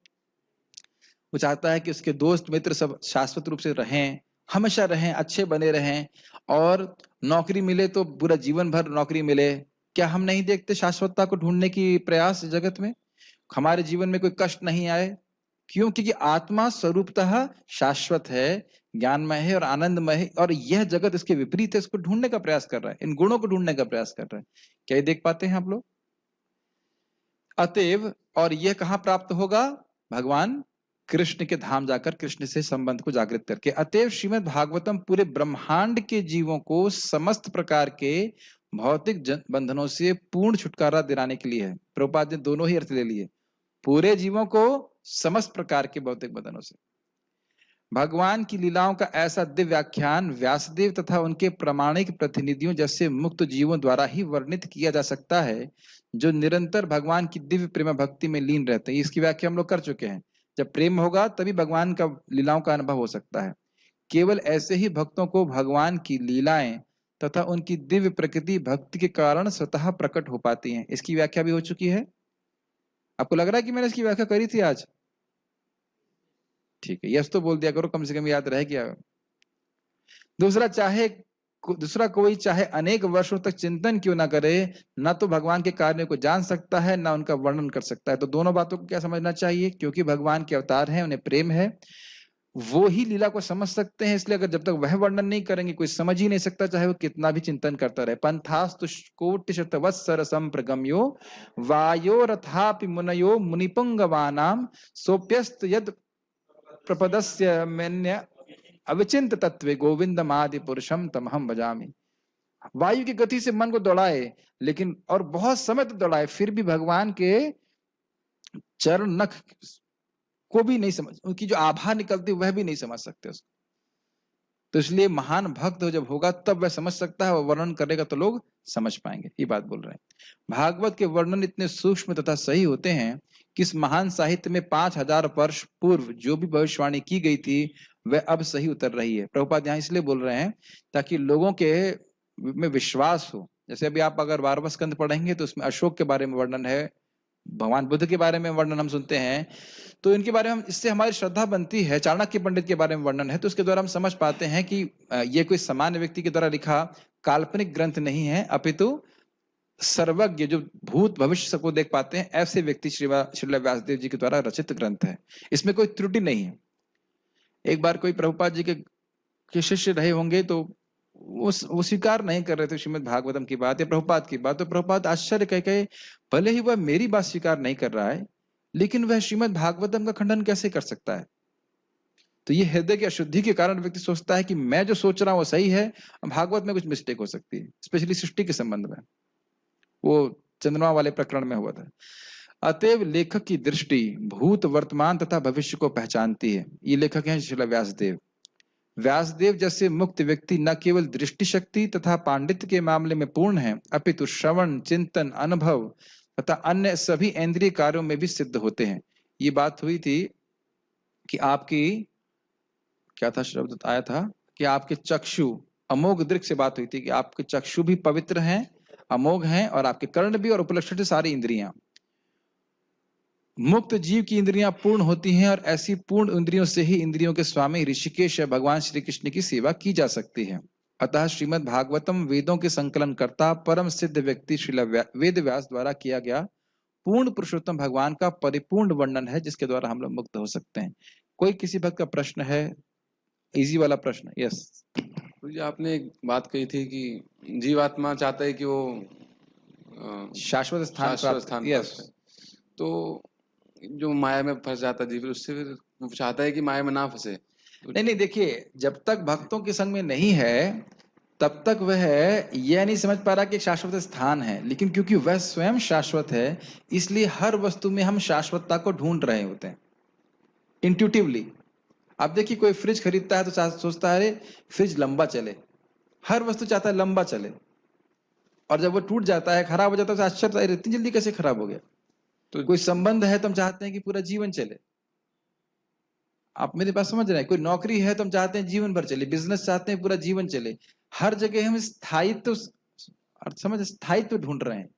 वो चाहता है कि उसके दोस्त मित्र सब शाश्वत रूप से रहें, हमेशा रहें, अच्छे बने रहें, और नौकरी मिले तो पूरा जीवन भर नौकरी मिले। क्या हम नहीं देखते शाश्वतता को ढूंढने की प्रयास जगत में? हमारे जीवन में कोई कष्ट नहीं आए। क्यों? क्योंकि आत्मा स्वरूपतः शाश्वत है, ज्ञानमय है और आनंदमय है, और यह जगत इसके विपरीत है। इसको ढूंढने का प्रयास कर रहा है, इन गुणों को ढूंढने का प्रयास कर रहा है। क्या ये देख पाते हैं आप लोग? अतएव, और यह कहां प्राप्त होगा? भगवान कृष्ण के धाम जाकर, कृष्ण से संबंध को जागृत करके। अतएव श्रीमद् भागवतम पूरे ब्रह्मांड के जीवों को समस्त प्रकार के भौतिक बंधनों से पूर्ण छुटकारा दिलाने के लिए है। प्रभुपाद ने दोनों ही अर्थ ले लिए, पूरे जीवों को समस्त प्रकार के भौतिक बंधनों से। भगवान की लीलाओं का ऐसा दिव्य व्याख्यान व्यासदेव तथा उनके प्रामाणिक प्रतिनिधियों जैसे मुक्त जीवों द्वारा ही वर्णित किया जा सकता है, जो निरंतर भगवान की दिव्य प्रेम भक्ति में लीन रहते हैं। इसकी व्याख्या हम लोग कर चुके हैं। जब प्रेम होगा तभी भगवान का लीलाओं का अनुभव हो सकता है। केवल ऐसे ही भक्तों को भगवान की लीलाएं तथा उनकी दिव्य प्रकृति भक्ति के कारण स्वतः प्रकट हो पाती हैं। इसकी व्याख्या भी हो चुकी है। आपको लग रहा है कि मैंने इसकी व्याख्या करी थी आज? ठीक है, यस तो बोल दिया करो, कम से कम याद रह गया। दूसरा कोई चाहे अनेक वर्षों तक चिंतन क्यों ना करे, ना तो भगवान के कार्यों को जान सकता है, ना उनका वर्णन कर सकता है। तो दोनों बातों को क्या समझना चाहिए? क्योंकि भगवान के अवतार हैं, उन्हें प्रेम है, वो ही लीला को समझ सकते हैं। इसलिए अगर जब तक वह वर्णन नहीं करेंगे, कोई समझ ही नहीं सकता, चाहे वो कितना भी चिंतन करता रहे। पंथास्तु कोटि शतवत्सर संप्रगम्यो वायो रथापि मुनयो मुनिपुंगवानाम सोप्यस्त यद प्रपदस्य मेन्य अविचिंत तत्वे गोविंदम आदि पुरुषम तमहम भजामि। वायु की गति से मन को दौड़ाए, लेकिन और बहुत समय तक दौड़ाए, फिर भी भगवान के चरण नख को भी नहीं समझ, उनकी जो आभा निकलती वह भी नहीं समझ सकते उसको। तो इसलिए महान भक्त जब होगा तब वह समझ सकता है, और वर्णन करेगा तो लोग समझ पाएंगे। ये बात बोल रहे हैं। भागवत के वर्णन इतने सूक्ष्म तथा सही होते हैं कि इस महान साहित्य में 5000 वर्ष पूर्व जो भी भविष्यवाणी की गई थी वह अब सही उतर रही है। प्रभुपाद यहाँ इसलिए बोल रहे हैं ताकि लोगों के में विश्वास हो। जैसे अभी आप अगर 12वां स्कंद पढ़ेंगे तो उसमें अशोक के बारे में वर्णन है, भगवान बुद्ध के बारे में वर्णन हम सुनते हैं, तो इनके बारे में हम, इससे हमारी श्रद्धा बनती है। चाणक्य पंडित के बारे में वर्णन है, तो उसके द्वारा हम समझ पाते हैं कि ये कोई सामान्य व्यक्ति के द्वारा लिखा काल्पनिक ग्रंथ नहीं है, अपितु सर्वज्ञ जो भूत भविष्य को देख पाते हैं ऐसे व्यक्ति श्रील व्यासदेव जी के द्वारा रचित ग्रंथ है। इसमें कोई त्रुटि नहीं है। एक बार कोई प्रभुपाद जी के शिष्य रहे होंगे, तो वो स्वीकार नहीं कर रहे थे श्रीमद् भागवतम की बात या प्रभुपाद की बात। तो प्रभुपाद आश्चर्य कह भले ही वह मेरी बात स्वीकार नहीं कर रहा है, लेकिन वह श्रीमद् भागवतम का खंडन कैसे कर सकता है? तो ये हृदय की अशुद्धि के कारण व्यक्ति सोचता है कि मैं जो सोच रहा हूं वो सही है, भागवत में कुछ मिस्टेक हो सकती है, स्पेशली सृष्टि के संबंध में। वो चंद्रमा वाले प्रकरण में हुआ था। अतएव लेखक की दृष्टि भूत, वर्तमान तथा भविष्य को पहचानती है। ये लेखक हैं श्रील व्यासदेव। व्यासदेव जैसे मुक्त व्यक्ति न केवल दृष्टि शक्ति तथा पांडित्य के मामले में पूर्ण है, अपितु श्रवण, चिंतन, अनुभव तथा अन्य सभी इंद्रिय कार्यों में भी सिद्ध होते हैं। ये बात हुई थी कि आपकी, क्या था शब्द आया था कि आपके चक्षु अमोघ दृक् से बात हुई थी कि आपके चक्षु भी पवित्र हैं, अमोघ हैं, और आपके कर्ण भी, और उपलक्षित सारी इंद्रियां। मुक्त जीव की इंद्रियां पूर्ण होती हैं और ऐसी पूर्ण इंद्रियों से ही इंद्रियों के स्वामी ऋषिकेश या भगवान श्री कृष्ण की सेवा की जा सकती है। अतः श्रीमद् भागवतम वेदों के संकलन करता परम सिद्ध व्यक्ति श्रील वेद व्यास द्वारा किया गया पूर्ण पुरुषोत्तम भगवान का परिपूर्ण वर्णन है, जिसके द्वारा हम लोग मुक्त हो सकते हैं। कोई किसी भक्त का प्रश्न है? इजी वाला प्रश्न। यस। तो जी आपने एक बात कही थी कि जीवात्मा चाहता है कि वो शाश्वत स्थान प्राप्त। यस। तो जो माया में फंस जाता है जीव, उससे फिर वो चाहता है कि माया में ना फंसे। नहीं, देखिए, जब तक भक्तों के संग में नहीं है तब तक वह यह नहीं समझ पा रहा कि शाश्वत स्थान है, लेकिन क्योंकि वह स्वयं शाश्वत है, इसलिए हर वस्तु में हम शाश्वतता को ढूंढ रहे होते हैं इंट्यूटिवली। आप देखिए, कोई फ्रिज खरीदता है तो सोचता है फ्रिज लंबा चले, हर वस्तु चाहता है लंबा चले, और जब वो टूट जाता है, खराब हो जाता है तो आश्चर्य, इतनी जल्दी कैसे खराब हो गया। तो कोई संबंध है तो हम चाहते हैं कि पूरा जीवन चले। आप मेरी बात समझ रहे हैं? कोई नौकरी है तो हम चाहते हैं जीवन भर चले, बिजनेस चाहते हैं पूरा जीवन चले। हर जगह हम स्थायित्व, स्थायित्व ढूंढ रहे हैं।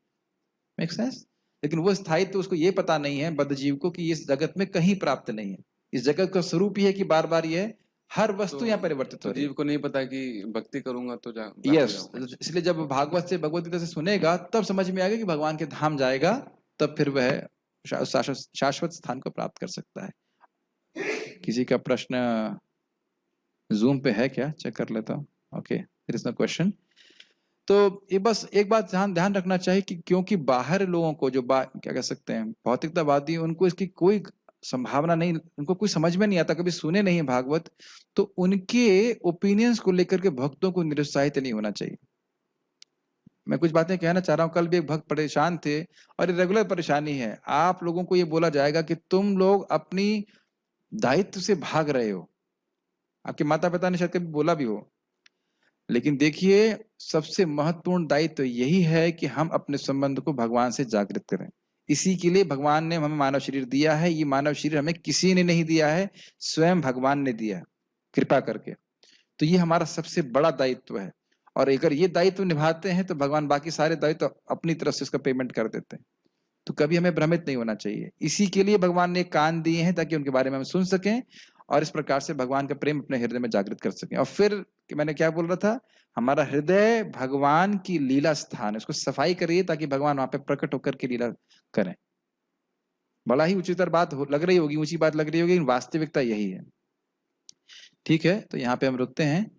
Make sense? लेकिन वो स्थायित्व उसको ये पता नहीं है बद्ध जीव को कि इस जगत में कहीं प्राप्त नहीं है। इस जगत का स्वरूप ही है कि बार बार ये हर वस्तु यहाँ परिवर्तित हो रही है। जीव को नहीं पता कि भक्ति करूंगा तो यस, इसलिए जब भागवत से, भगवत गीता से सुनेगा तब समझ में आएगा कि भगवान के धाम जाएगा, तब फिर वह शाश्वत स्थान को प्राप्त कर सकता है। किसी का प्रश्न जूम पे है क्या? चेक कर लेता हूँ। Okay, there is no question. तो ये बस एक बात ध्यान रखना चाहिए कि क्योंकि बाहर लोगों को जो क्या कह सकते हैं भौतिकतावादी, उनको इसकी कोई संभावना नहीं, उनको कोई समझ में नहीं आता, कभी सुने नहीं है भागवत, तो उनके ओपिनियंस को लेकर के भक्तों को निरुत्साहित नहीं होना चाहिए। मैं कुछ बातें कहना चाह रहा हूँ। कल भी एक भक्त परेशान थे, और ये रेगुलर परेशानी है। आप लोगों को ये बोला जाएगा कि तुम लोग अपनी दायित्व से भाग रहे हो। आपके माता पिता ने शायद कभी बोला भी हो, लेकिन देखिए, सबसे महत्वपूर्ण दायित्व यही है कि हम अपने संबंध को भगवान से जागृत करें। इसी के लिए भगवान ने हमें मानव शरीर दिया है। ये मानव शरीर हमें किसी ने नहीं दिया है, स्वयं भगवान ने दिया, कृपा करके। तो ये हमारा सबसे बड़ा दायित्व है, और अगर ये दायित्व निभाते हैं तो भगवान बाकी सारे दायित्व अपनी तरफ से इसका पेमेंट कर देते हैं। तो कभी हमें भ्रमित नहीं होना चाहिए। इसी के लिए भगवान ने कान दिए हैं, ताकि उनके बारे में हम सुन सकें और इस प्रकार से भगवान का प्रेम अपने हृदय में जागृत कर सकें। और फिर मैंने क्या बोल रहा था, हमारा हृदय भगवान की लीला स्थान है, उसको सफाई करिए ताकि भगवान वहां पे प्रकट होकर के लीला करें। बड़ा ही उच्चतर बात लग रही होगी, ऊंची बात लग रही होगी, वास्तविकता यही है। ठीक है, तो यहाँ पे हम रुकते हैं।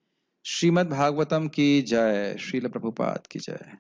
श्रीमद् भागवतम की जय। श्रील प्रभुपाद की जय।